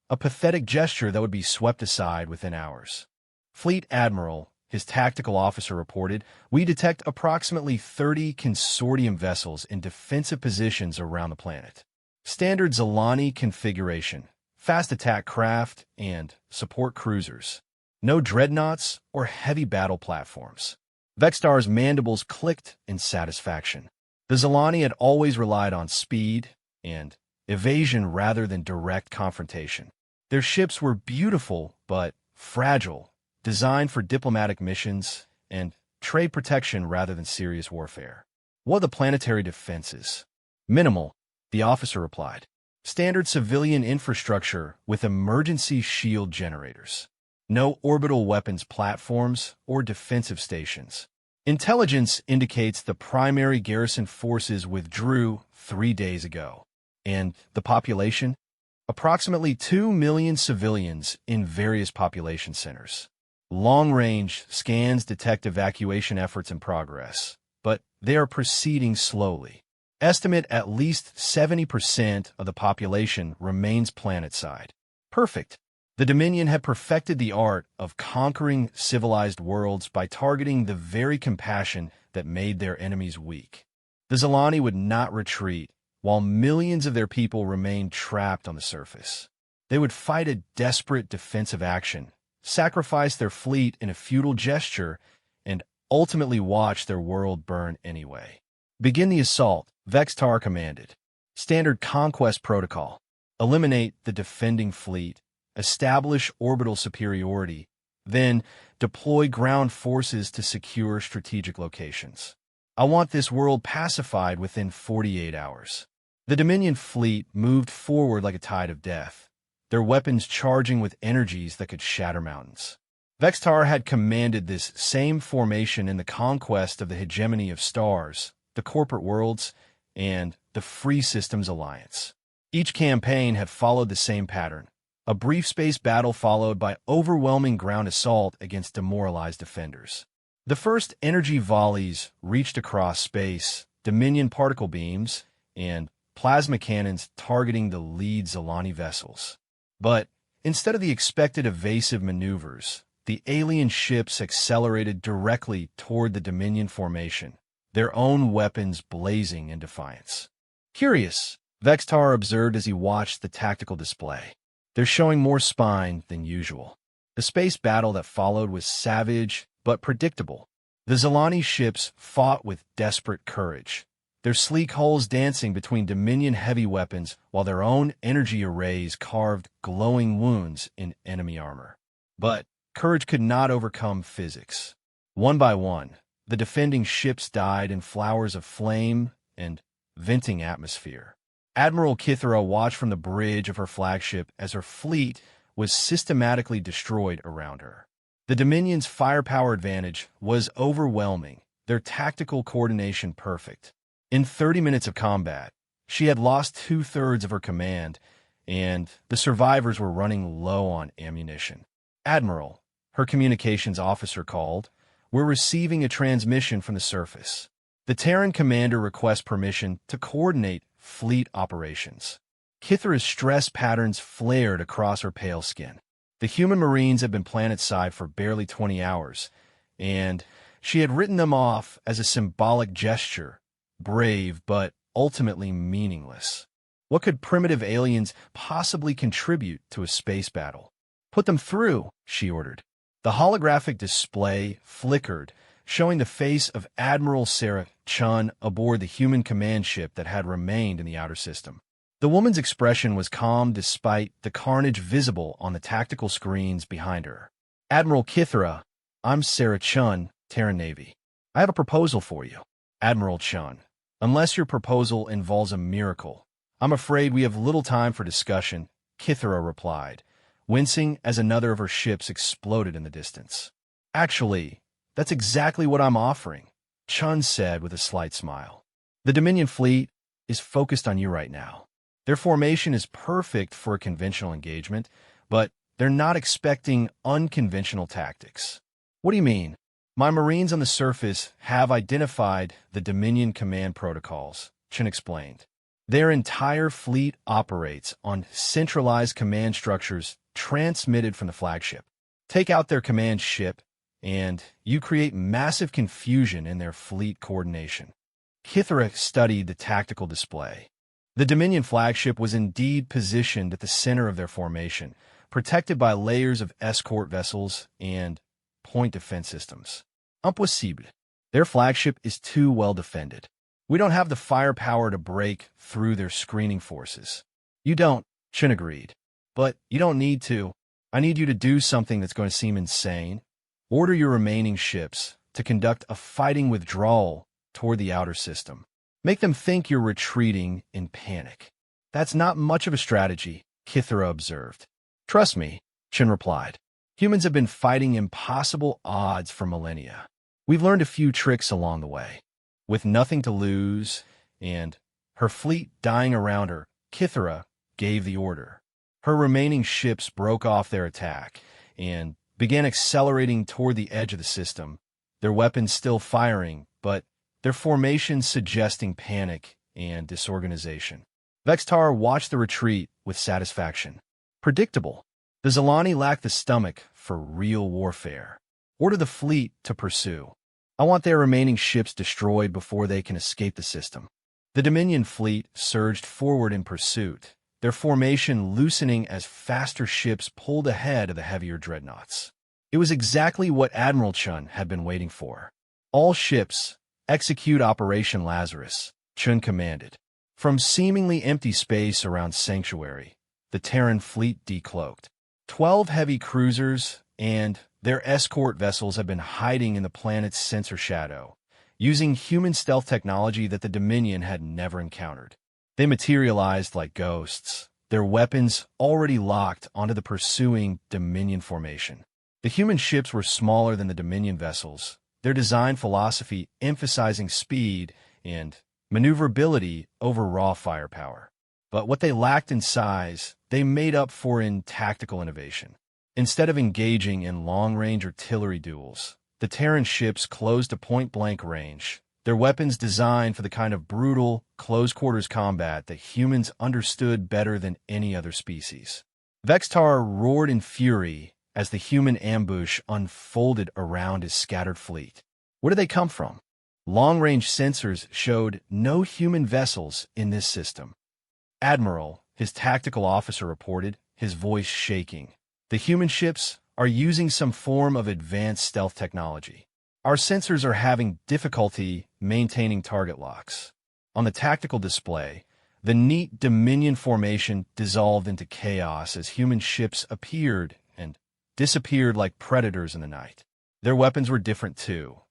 a pathetic gesture that would be swept aside within hours. "Fleet Admiral," his tactical officer reported, "we detect approximately 30 consortium vessels in defensive positions around the planet. Standard Zilani configuration, fast attack craft, and support cruisers. No dreadnoughts or heavy battle platforms. Vextar's mandibles clicked in satisfaction. The Zilani had always relied on speed and evasion rather than direct confrontation. Their ships were beautiful but fragile, designed for diplomatic missions and trade protection rather than serious warfare. What are the planetary defenses? Minimal, the officer replied. Standard civilian infrastructure with emergency shield generators. No orbital weapons platforms or defensive stations. Intelligence indicates the primary garrison forces withdrew 3 days ago. And the population? Approximately 2 million civilians in various population centers. Long-range scans detect evacuation efforts in progress, but they are proceeding slowly. Estimate at least 70% of the population remains planetside. Perfect. The Dominion had perfected the art of conquering civilized worlds by targeting the very compassion that made their enemies weak. The Zilani would not retreat, while millions of their people remained trapped on the surface. They would fight a desperate defensive action, sacrifice their fleet in a futile gesture, and ultimately watch their world burn anyway. Begin the assault, Vextar commanded. Standard conquest protocol. Eliminate the defending fleet. Establish orbital superiority, then deploy ground forces to secure strategic locations. I want this world pacified within 48 hours. The Dominion fleet moved forward like a tide of death, their weapons charging with energies that could shatter mountains. Vextar had commanded this same formation in the conquest of the hegemony of stars, the corporate worlds, and the Free Systems Alliance. Each campaign had followed the same pattern. A brief space battle followed by overwhelming ground assault against demoralized defenders. The first energy volleys reached across space, Dominion particle beams, and plasma cannons targeting the lead Zilani vessels. But instead of the expected evasive maneuvers, the alien ships accelerated directly toward the Dominion formation, their own weapons blazing in defiance. Curious, Vextar observed as he watched the tactical display. They're showing more spine than usual. The space battle that followed was savage but predictable. The Zilani ships fought with desperate courage, their sleek hulls dancing between Dominion heavy weapons while their own energy arrays carved glowing wounds in enemy armor. But courage could not overcome physics. One by one, the defending ships died in flowers of flame and venting atmosphere. Admiral Kithara watched from the bridge of her flagship as her fleet was systematically destroyed around her. The Dominion's firepower advantage was overwhelming, their tactical coordination perfect. In 30 minutes of combat, she had lost 2/3 of her command, and the survivors were running low on ammunition. Admiral, her communications officer called, "We're receiving a transmission from the surface. The Terran commander requests permission to coordinate fleet operations." Kithara's stress patterns flared across her pale skin. The human Marines had been planetside for barely 20 hours, and she had written them off as a symbolic gesture, brave but ultimately meaningless. What could primitive aliens possibly contribute to a space battle? "Put them through," she ordered. The holographic display flickered, showing the face of Admiral Sarah Chun aboard the human command ship that had remained in the outer system. The woman's expression was calm despite the carnage visible on the tactical screens behind her. "Admiral Kithara, I'm Sarah Chun, Terran Navy. I have a proposal for you." "Admiral Chun, unless your proposal involves a miracle, I'm afraid we have little time for discussion," Kithara replied, wincing as another of her ships exploded in the distance. "Actually, that's exactly what I'm offering," Chun said with a slight smile. "The Dominion fleet is focused on you right now. Their formation is perfect for a conventional engagement, but they're not expecting unconventional tactics." "What do you mean?" "My Marines on the surface have identified the Dominion command protocols," Chun explained. "Their entire fleet operates on centralized command structures transmitted from the flagship. Take out their command ship, and you create massive confusion in their fleet coordination." Kithara studied the tactical display. The Dominion flagship was indeed positioned at the center of their formation, protected by layers of escort vessels and point defense systems. Impossible. Their flagship is too well defended. We don't have the firepower to break through their screening forces. You don't, Chen agreed. But you don't need to. I need you to do something that's going to seem insane. Order your remaining ships to conduct a fighting withdrawal toward the outer system. Make them think you're retreating in panic. That's not much of a strategy, Kithara observed. Trust me, Chen replied. Humans have been fighting impossible odds for millennia. We've learned a few tricks along the way. With nothing to lose and her fleet dying around her, Kithara gave the order. Her remaining ships broke off their attack and began accelerating toward the edge of the system, their weapons still firing, but their formations suggesting panic and disorganization. Vextar watched the retreat with satisfaction. Predictable. The Zilani lack the stomach for real warfare. Order the fleet to pursue. I want their remaining ships destroyed before they can escape the system. The Dominion fleet surged forward in pursuit, their formation loosening as faster ships pulled ahead of the heavier dreadnoughts. It was exactly what Admiral Chun had been waiting for. All ships, execute Operation Lazarus, Chun commanded. From seemingly empty space around Sanctuary, the Terran fleet decloaked. 12 heavy cruisers and their escort vessels have been hiding in the planet's sensor shadow, using human stealth technology that the Dominion had never encountered. They materialized like ghosts, their weapons already locked onto the pursuing Dominion formation. The human ships were smaller than the Dominion vessels, their design philosophy emphasizing speed and maneuverability over raw firepower. But what they lacked in size, they made up for in tactical innovation. Instead of engaging in long-range artillery duels, the Terran ships closed to point-blank range, their weapons designed for the kind of brutal, close-quarters combat that humans understood better than any other species. Vextar roared in fury as the human ambush unfolded around his scattered fleet. Where did they come from? Long-range sensors showed no human vessels in this system. Admiral, his tactical officer reported, his voice shaking. The human ships are using some form of advanced stealth technology. Our sensors are having difficulty maintaining target locks. On the tactical display, the neat Dominion formation dissolved into chaos as human ships appeared and disappeared like predators in the night. Their weapons were different too.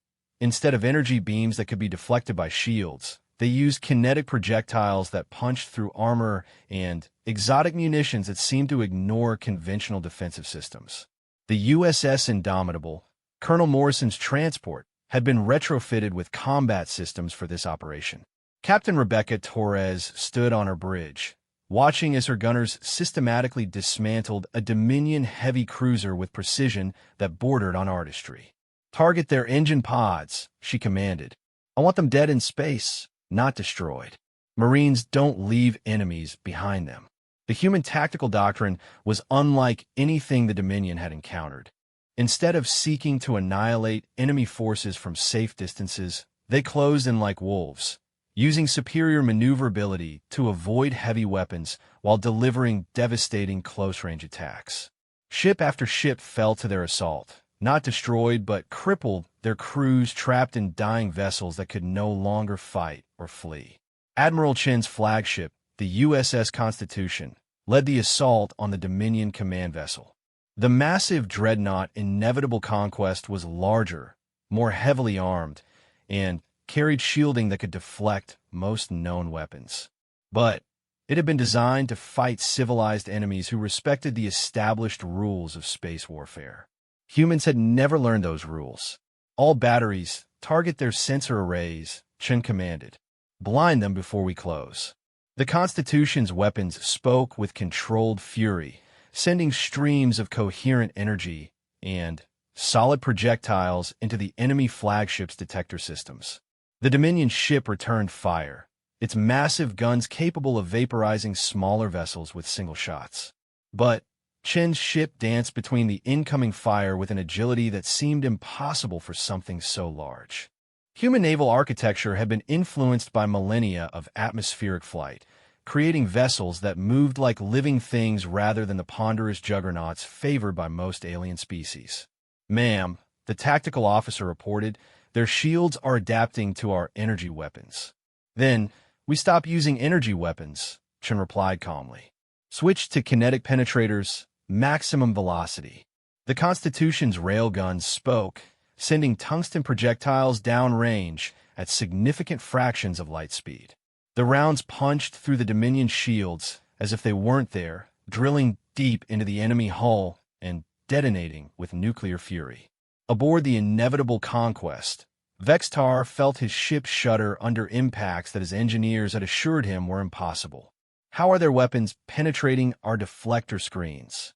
Instead of energy beams that could be deflected by shields, they used kinetic projectiles that punched through armor and exotic munitions that seemed to ignore conventional defensive systems. The USS Indomitable, Colonel Morrison's transport, had been retrofitted with combat systems for this operation. Captain Rebecca Torres stood on her bridge, watching as her gunners systematically dismantled a Dominion heavy cruiser with precision that bordered on artistry. Target their engine pods, she commanded. I want them dead in space, not destroyed. Marines don't leave enemies behind them. The human tactical doctrine was unlike anything the Dominion had encountered. Instead of seeking to annihilate enemy forces from safe distances, they closed in like wolves, using superior maneuverability to avoid heavy weapons while delivering devastating close-range attacks. Ship after ship fell to their assault, not destroyed but crippled, their crews trapped in dying vessels that could no longer fight or flee. Admiral Chen's flagship, the USS Constitution, led the assault on the Dominion command vessel. The massive dreadnought Inevitable Conquest was larger, more heavily armed, and carried shielding that could deflect most known weapons. But it had been designed to fight civilized enemies who respected the established rules of space warfare. Humans had never learned those rules. All batteries, target their sensor arrays, Chen commanded. Blind them before we close. The Constitution's weapons spoke with controlled fury, sending streams of coherent energy and solid projectiles into the enemy flagship's detector systems. The Dominion ship returned fire, its massive guns capable of vaporizing smaller vessels with single shots. But Chen's ship danced between the incoming fire with an agility that seemed impossible for something so large. Human naval architecture had been influenced by millennia of atmospheric flight, creating vessels that moved like living things rather than the ponderous juggernauts favored by most alien species. Ma'am, the tactical officer reported, Their shields are adapting to our energy weapons. Then, we stop using energy weapons, Chen replied calmly. Switch to kinetic penetrators, maximum velocity. The Constitution's railguns spoke, sending tungsten projectiles downrange at significant fractions of light speed. The rounds punched through the Dominion shields as if they weren't there, drilling deep into the enemy hull and detonating with nuclear fury. Aboard the inevitable Conquest, Vextar felt his ship shudder under impacts that his engineers had assured him were impossible. How are their weapons penetrating our deflector screens?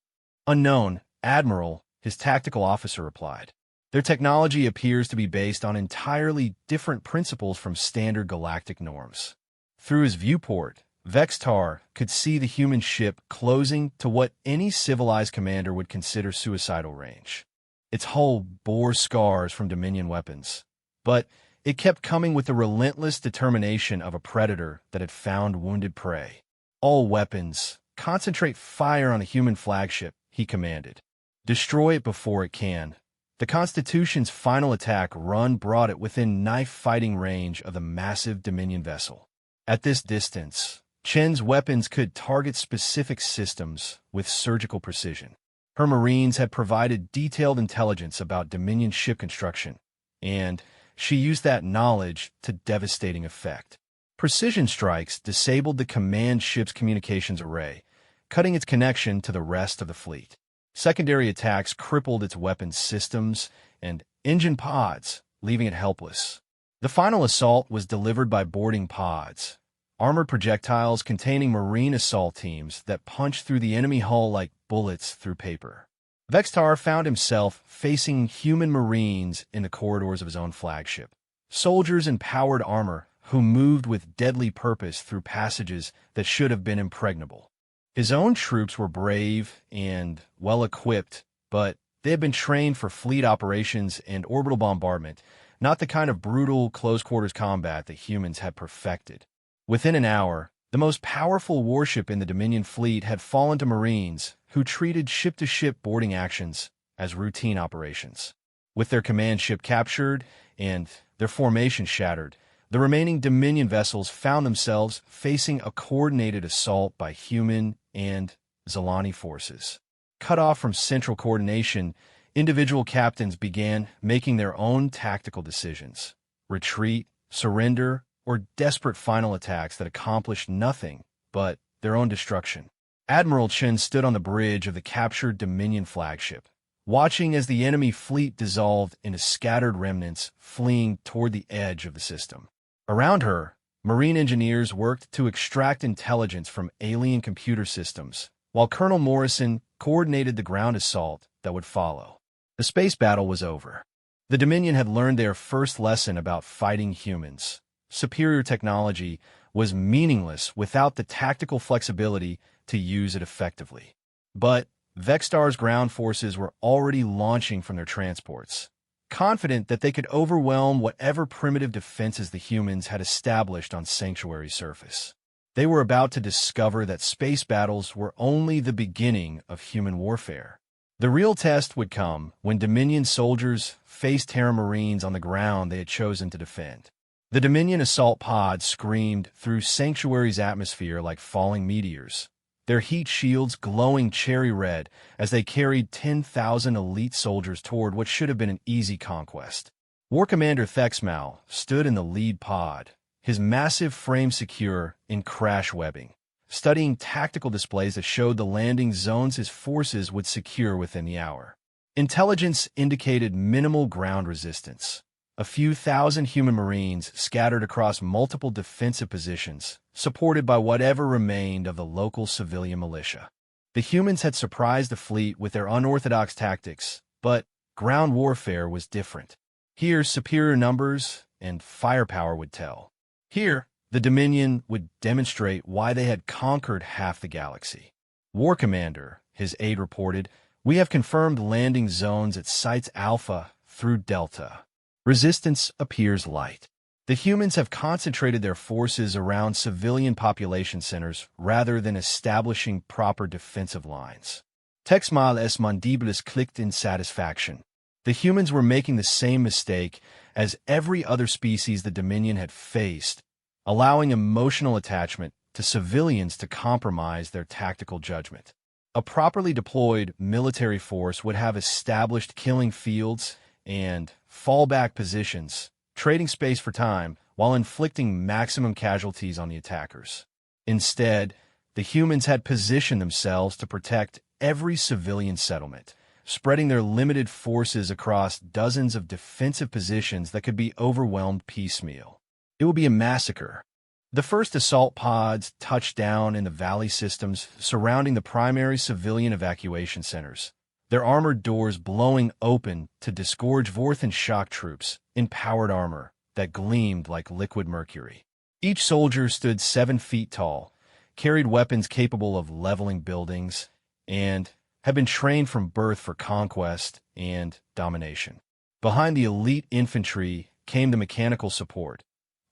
Unknown, Admiral, his tactical officer replied. Their technology appears to be based on entirely different principles from standard galactic norms. Through his viewport, Vextar could see the human ship closing to what any civilized commander would consider suicidal range. Its hull bore scars from Dominion weapons, but it kept coming with the relentless determination of a predator that had found wounded prey. All weapons, concentrate fire on the human flagship, he commanded. Destroy it before it can. The Constitution's final attack run brought it within knife-fighting range of the massive Dominion vessel. At this distance, Chen's weapons could target specific systems with surgical precision. Her Marines had provided detailed intelligence about Dominion ship construction, and she used that knowledge to devastating effect. Precision strikes disabled the command ship's communications array, cutting its connection to the rest of the fleet. Secondary attacks crippled its weapons systems and engine pods, leaving it helpless. The final assault was delivered by boarding pods, armored projectiles containing Marine assault teams that punched through the enemy hull like bullets through paper. Vextar found himself facing human Marines in the corridors of his own flagship. Soldiers in powered armor who moved with deadly purpose through passages that should have been impregnable. His own troops were brave and well-equipped, but they had been trained for fleet operations and orbital bombardment, not the kind of brutal close-quarters combat the humans had perfected. Within an hour, the most powerful warship in the Dominion fleet had fallen to Marines who treated ship-to-ship boarding actions as routine operations. With their command ship captured and their formation shattered, the remaining Dominion vessels found themselves facing a coordinated assault by human and Zilani forces. Cut off from central coordination, individual captains began making their own tactical decisions: retreat, surrender, or desperate final attacks that accomplished nothing but their own destruction. Admiral Chen stood on the bridge of the captured Dominion flagship, watching as the enemy fleet dissolved into scattered remnants fleeing toward the edge of the system. Around her, Marine engineers worked to extract intelligence from alien computer systems, while Colonel Morrison coordinated the ground assault that would follow. The space battle was over. The Dominion had learned their first lesson about fighting humans. Superior technology was meaningless without the tactical flexibility to use it effectively. But Vextar's ground forces were already launching from their transports, confident that they could overwhelm whatever primitive defenses the humans had established on Sanctuary's surface. They were about to discover that space battles were only the beginning of human warfare. The real test would come when Dominion soldiers faced Terran Marines on the ground they had chosen to defend. The Dominion assault pods screamed through Sanctuary's atmosphere like falling meteors, their heat shields glowing cherry red as they carried 10,000 elite soldiers toward what should have been an easy conquest. War Commander Thexmal stood in the lead pod, his massive frame secure in crash webbing, studying tactical displays that showed the landing zones his forces would secure within the hour. Intelligence indicated minimal ground resistance. A few thousand human Marines scattered across multiple defensive positions, supported by whatever remained of the local civilian militia. The humans had surprised the fleet with their unorthodox tactics, but ground warfare was different. Here, superior numbers and firepower would tell. Here, the Dominion would demonstrate why they had conquered half the galaxy. War Commander, his aide reported, "We have confirmed landing zones at Sites Alpha through Delta. Resistance appears light. The humans have concentrated their forces around civilian population centers rather than establishing proper defensive lines." Texmal es mandibles clicked in satisfaction. The humans were making the same mistake as every other species the Dominion had faced, allowing emotional attachment to civilians to compromise their tactical judgment. A properly deployed military force would have established killing fields and fallback positions, trading space for time while inflicting maximum casualties on the attackers. Instead, the humans had positioned themselves to protect every civilian settlement, spreading their limited forces across dozens of defensive positions that could be overwhelmed piecemeal. It would be a massacre. The first assault pods touched down in the valley systems surrounding the primary civilian evacuation centers, their armored doors blowing open to disgorge Vorthan shock troops in powered armor that gleamed like liquid mercury. Each soldier stood 7 feet tall, carried weapons capable of leveling buildings, and had been trained from birth for conquest and domination. Behind the elite infantry came the mechanical support,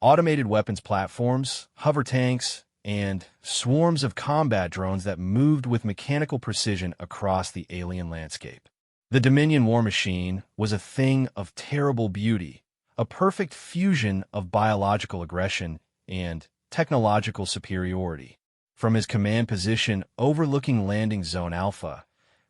automated weapons platforms, hover tanks, and swarms of combat drones that moved with mechanical precision across the alien landscape. The Dominion war machine was a thing of terrible beauty, a perfect fusion of biological aggression and technological superiority. From his command position overlooking Landing Zone Alpha,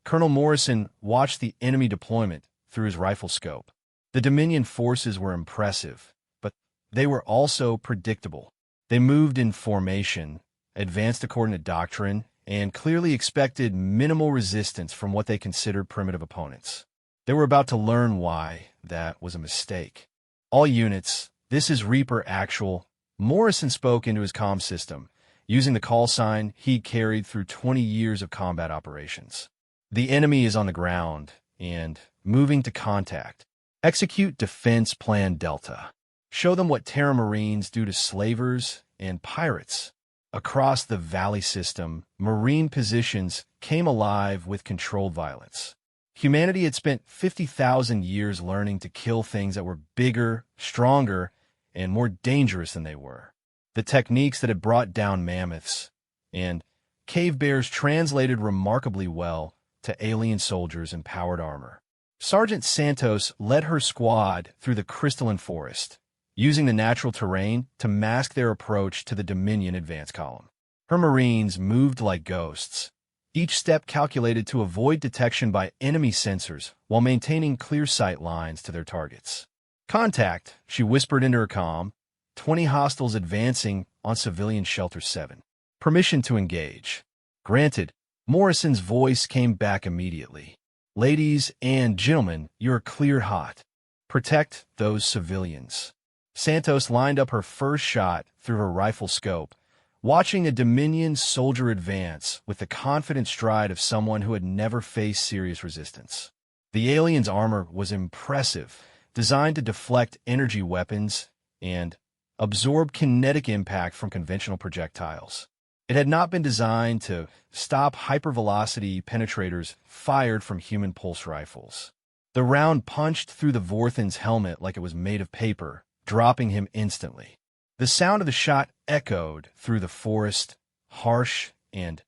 Colonel Morrison watched the enemy deployment through his rifle scope. The Dominion forces were impressive, but they were also predictable. They moved in formation, advanced according to doctrine, and clearly expected minimal resistance from what they considered primitive opponents. They were about to learn why that was a mistake. All units, this is Reaper Actual. Morrison spoke into his comm system, using the call sign he'd carried through 20 years of combat operations. The enemy is on the ground and moving to contact. Execute Defense Plan Delta. Show them what Terran Marines do to slavers and pirates. Across the valley system, Marine positions came alive with controlled violence. Humanity had spent 50,000 years learning to kill things that were bigger, stronger, and more dangerous than they were. The techniques that had brought down mammoths and cave bears translated remarkably well to alien soldiers in powered armor. Sergeant Santos led her squad through the crystalline forest, using the natural terrain to mask their approach to the Dominion advance column. Her Marines moved like ghosts, each step calculated to avoid detection by enemy sensors while maintaining clear sight lines to their targets. Contact, she whispered into her comm, 20 hostiles advancing on Civilian Shelter 7. Permission to engage. Granted. Morrison's voice came back immediately. Ladies and gentlemen, you're clear hot. Protect those civilians. Santos lined up her first shot through her rifle scope, watching a Dominion soldier advance with the confident stride of someone who had never faced serious resistance. The alien's armor was impressive, designed to deflect energy weapons and absorb kinetic impact from conventional projectiles. It had not been designed to stop hypervelocity penetrators fired from human pulse rifles. The round punched through the Vorthan's helmet like it was made of paper, dropping him instantly. The sound of the shot echoed through the forest, harsh and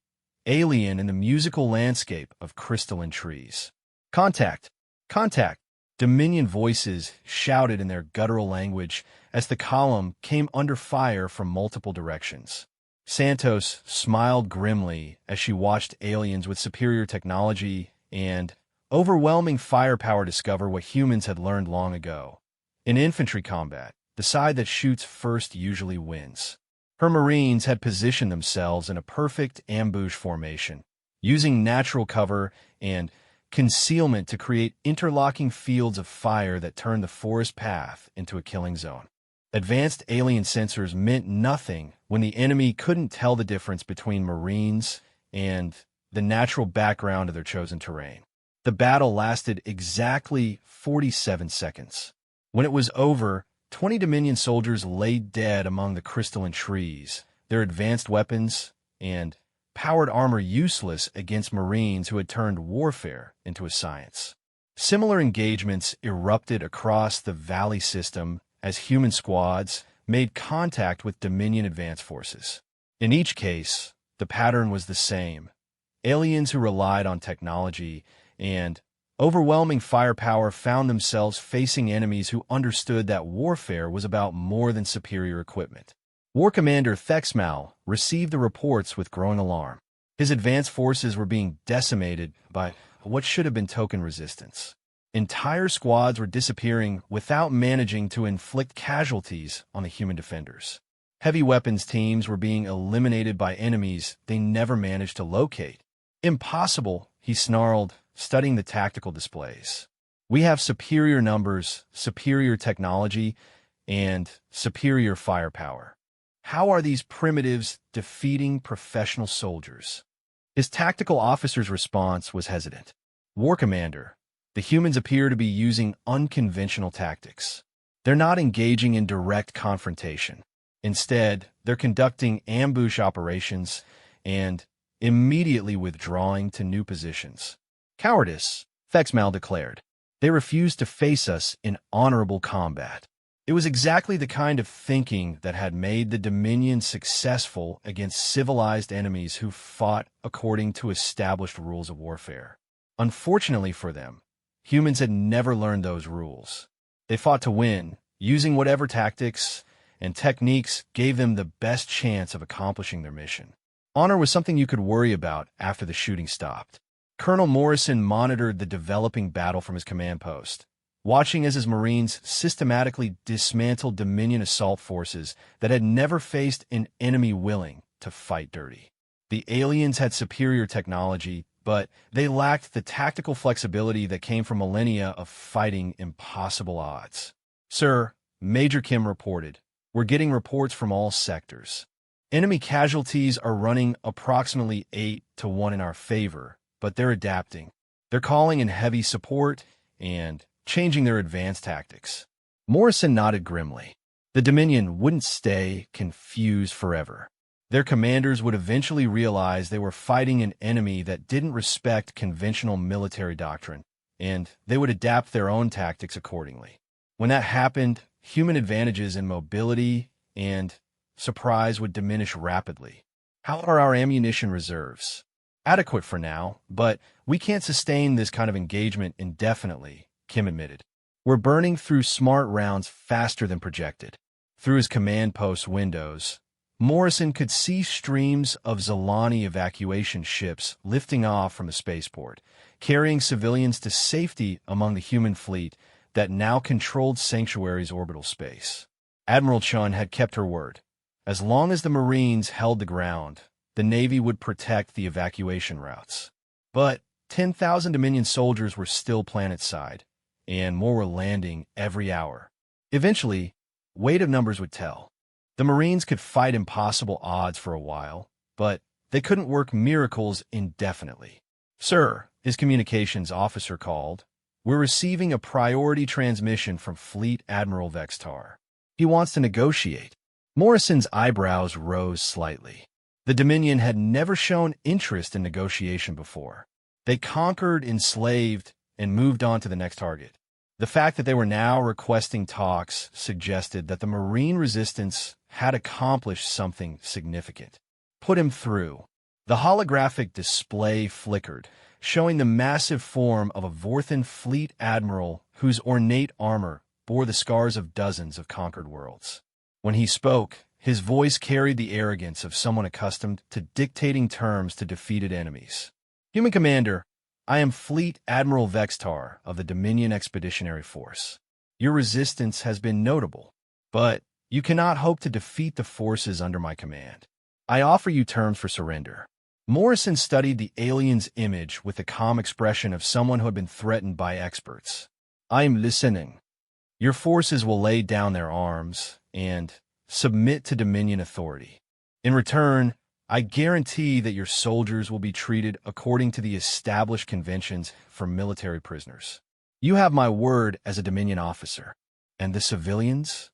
alien in the musical landscape of crystalline trees. Contact! Contact! Dominion voices shouted in their guttural language as the column came under fire from multiple directions. Santos smiled grimly as she watched aliens with superior technology and overwhelming firepower discover what humans had learned long ago. In infantry combat, the side that shoots first usually wins. Her Marines had positioned themselves in a perfect ambush formation, using natural cover and concealment to create interlocking fields of fire that turned the forest path into a killing zone. Advanced alien sensors meant nothing when the enemy couldn't tell the difference between Marines and the natural background of their chosen terrain. The battle lasted exactly 47 seconds. When it was over, 20 Dominion soldiers lay dead among the crystalline trees, their advanced weapons and powered armor useless against Marines who had turned warfare into a science. Similar engagements erupted across the valley system as human squads made contact with Dominion advance forces. In each case, the pattern was the same. Aliens who relied on technology and Overwhelming firepower found themselves facing enemies who understood that warfare was about more than superior equipment. War Commander Thexmal received the reports with growing alarm. His advanced forces were being decimated by what should have been token resistance. Entire squads were disappearing without managing to inflict casualties on the human defenders. Heavy weapons teams were being eliminated by enemies they never managed to locate. Impossible, he snarled, studying the tactical displays. We have superior numbers, superior technology, and superior firepower. How are these primitives defeating professional soldiers? His tactical officer's response was hesitant. War Commander, the humans appear to be using unconventional tactics. They're not engaging in direct confrontation. Instead, they're conducting ambush operations and immediately withdrawing to new positions. Cowardice, Thexmal declared. They refuse to face us in honorable combat. It was exactly the kind of thinking that had made the Dominion successful against civilized enemies who fought according to established rules of warfare. Unfortunately for them, humans had never learned those rules. They fought to win, using whatever tactics and techniques gave them the best chance of accomplishing their mission. Honor was something you could worry about after the shooting stopped. Colonel Morrison monitored the developing battle from his command post, watching as his Marines systematically dismantled Dominion assault forces that had never faced an enemy willing to fight dirty. The aliens had superior technology, but they lacked the tactical flexibility that came from millennia of fighting impossible odds. Sir, Major Kim reported, we're getting reports from all sectors. Enemy casualties are running approximately 8-1 in our favor, but they're adapting. They're calling in heavy support and changing their advanced tactics. Morrison nodded grimly. The Dominion wouldn't stay confused forever. Their commanders would eventually realize they were fighting an enemy that didn't respect conventional military doctrine, and they would adapt their own tactics accordingly. When that happened, human advantages in mobility and surprise would diminish rapidly. How are our ammunition reserves? Adequate for now, but we can't sustain this kind of engagement indefinitely, Kim admitted. We're burning through smart rounds faster than projected. Through his command post windows, Morrison could see streams of Zalani evacuation ships lifting off from the spaceport, carrying civilians to safety among the human fleet that now controlled Sanctuary's orbital space. Admiral Chun had kept her word. As long as the Marines held the ground, the Navy would protect the evacuation routes. But 10,000 Dominion soldiers were still planetside, and more were landing every hour. Eventually, weight of numbers would tell. The Marines could fight impossible odds for a while, but they couldn't work miracles indefinitely. Sir, his communications officer called. We're receiving a priority transmission from Fleet Admiral Vextar. He wants to negotiate. Morrison's eyebrows rose slightly. The Dominion had never shown interest in negotiation before. They conquered, enslaved, and moved on to the next target. The fact that they were now requesting talks suggested that the Marine resistance had accomplished something significant. Put him through. The holographic display flickered, showing the massive form of a Vorthan fleet admiral whose ornate armor bore the scars of dozens of conquered worlds. When he spoke, his voice carried the arrogance of someone accustomed to dictating terms to defeated enemies. Human Commander, I am Fleet Admiral Vextar of the Dominion Expeditionary Force. Your resistance has been notable, but you cannot hope to defeat the forces under my command. I offer you terms for surrender. Morrison studied the alien's image with the calm expression of someone who had been threatened by experts. I am listening. Your forces will lay down their arms and submit to Dominion authority. In return, I guarantee that your soldiers will be treated according to the established conventions for military prisoners. You have my word as a Dominion officer. And the civilians?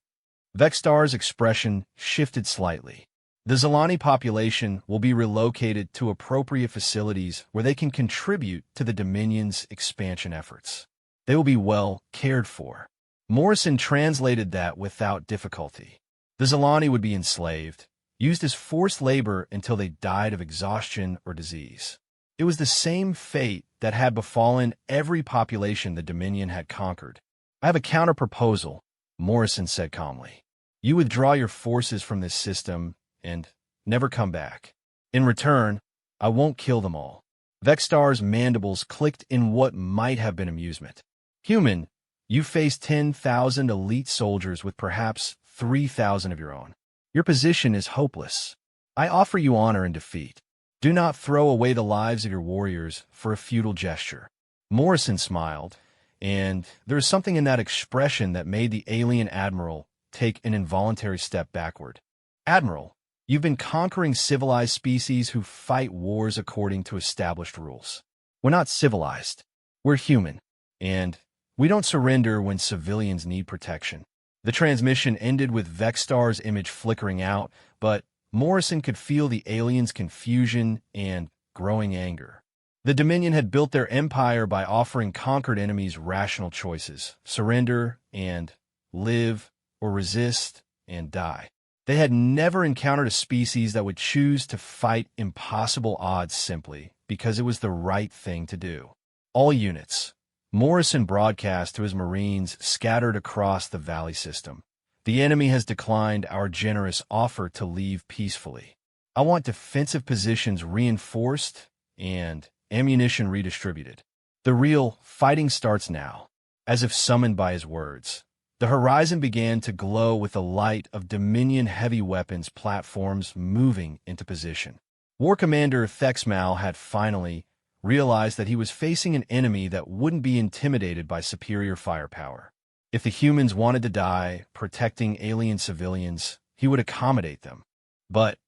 Vextar's expression shifted slightly. The Zalani population will be relocated to appropriate facilities where they can contribute to the Dominion's expansion efforts. They will be well cared for. Morrison translated that without difficulty. The Zalani would be enslaved, used as forced labor until they died of exhaustion or disease. It was the same fate that had befallen every population the Dominion had conquered. "I have a counter-proposal," Morrison said calmly. "You withdraw your forces from this system and never come back. In return, I won't kill them all." Vextar's mandibles clicked in what might have been amusement. "Human, you face 10,000 elite soldiers with perhaps 3,000 of your own. Your position is hopeless. I offer you honor and defeat. Do not throw away the lives of your warriors for a futile gesture." Morrison smiled, and there was something in that expression that made the alien admiral take an involuntary step backward. "Admiral, you've been conquering civilized species who fight wars according to established rules. We're not civilized. We're human, and we don't surrender when civilians need protection." The transmission ended with Vextar's image flickering out, but Morrison could feel the aliens' confusion and growing anger. The Dominion had built their empire by offering conquered enemies rational choices: surrender and live, or resist and die. They had never encountered a species that would choose to fight impossible odds simply because it was the right thing to do. "All units," Morrison broadcast to his Marines scattered across the valley system, "the enemy has declined our generous offer to leave peacefully. I want defensive positions reinforced and ammunition redistributed. The real fighting starts now." As if summoned by his words, the horizon began to glow with the light of Dominion heavy weapons platforms moving into position. War Commander Thexmal had finally realized that he was facing an enemy that wouldn't be intimidated by superior firepower. If the humans wanted to die protecting alien civilians, he would accommodate them. But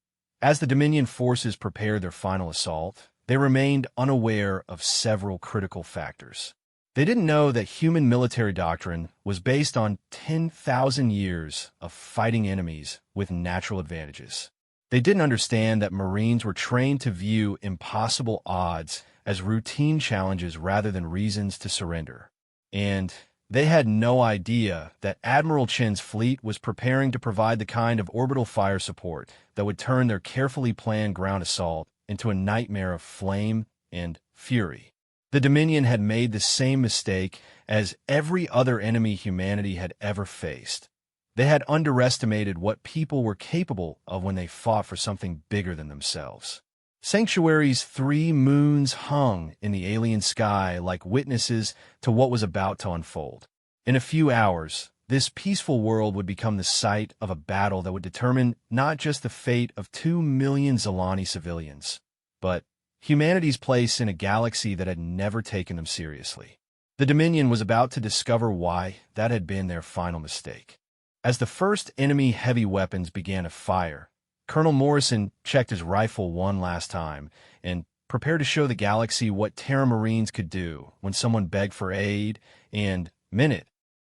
as the Dominion forces prepared their final assault, they remained unaware of several critical factors. They didn't know that human military doctrine was based on 10,000 years of fighting enemies with natural advantages. They didn't understand that Marines were trained to view impossible odds as routine challenges rather than reasons to surrender. And they had no idea that Admiral Chen's fleet was preparing to provide the kind of orbital fire support that would turn their carefully planned ground assault into a nightmare of flame and fury. The Dominion had made the same mistake as every other enemy humanity had ever faced. They had underestimated what people were capable of when they fought for something bigger than themselves. Sanctuary's 3 moons hung in the alien sky like witnesses to what was about to unfold. In a few hours, this peaceful world would become the site of a battle that would determine not just the fate of 2 million Zilani civilians, but humanity's place in a galaxy that had never taken them seriously. The Dominion was about to discover why that had been their final mistake. As the first enemy heavy weapons began to fire, Colonel Morrison checked his rifle one last time and prepared to show the galaxy what Terran Marines could do when someone begged for aid and, minute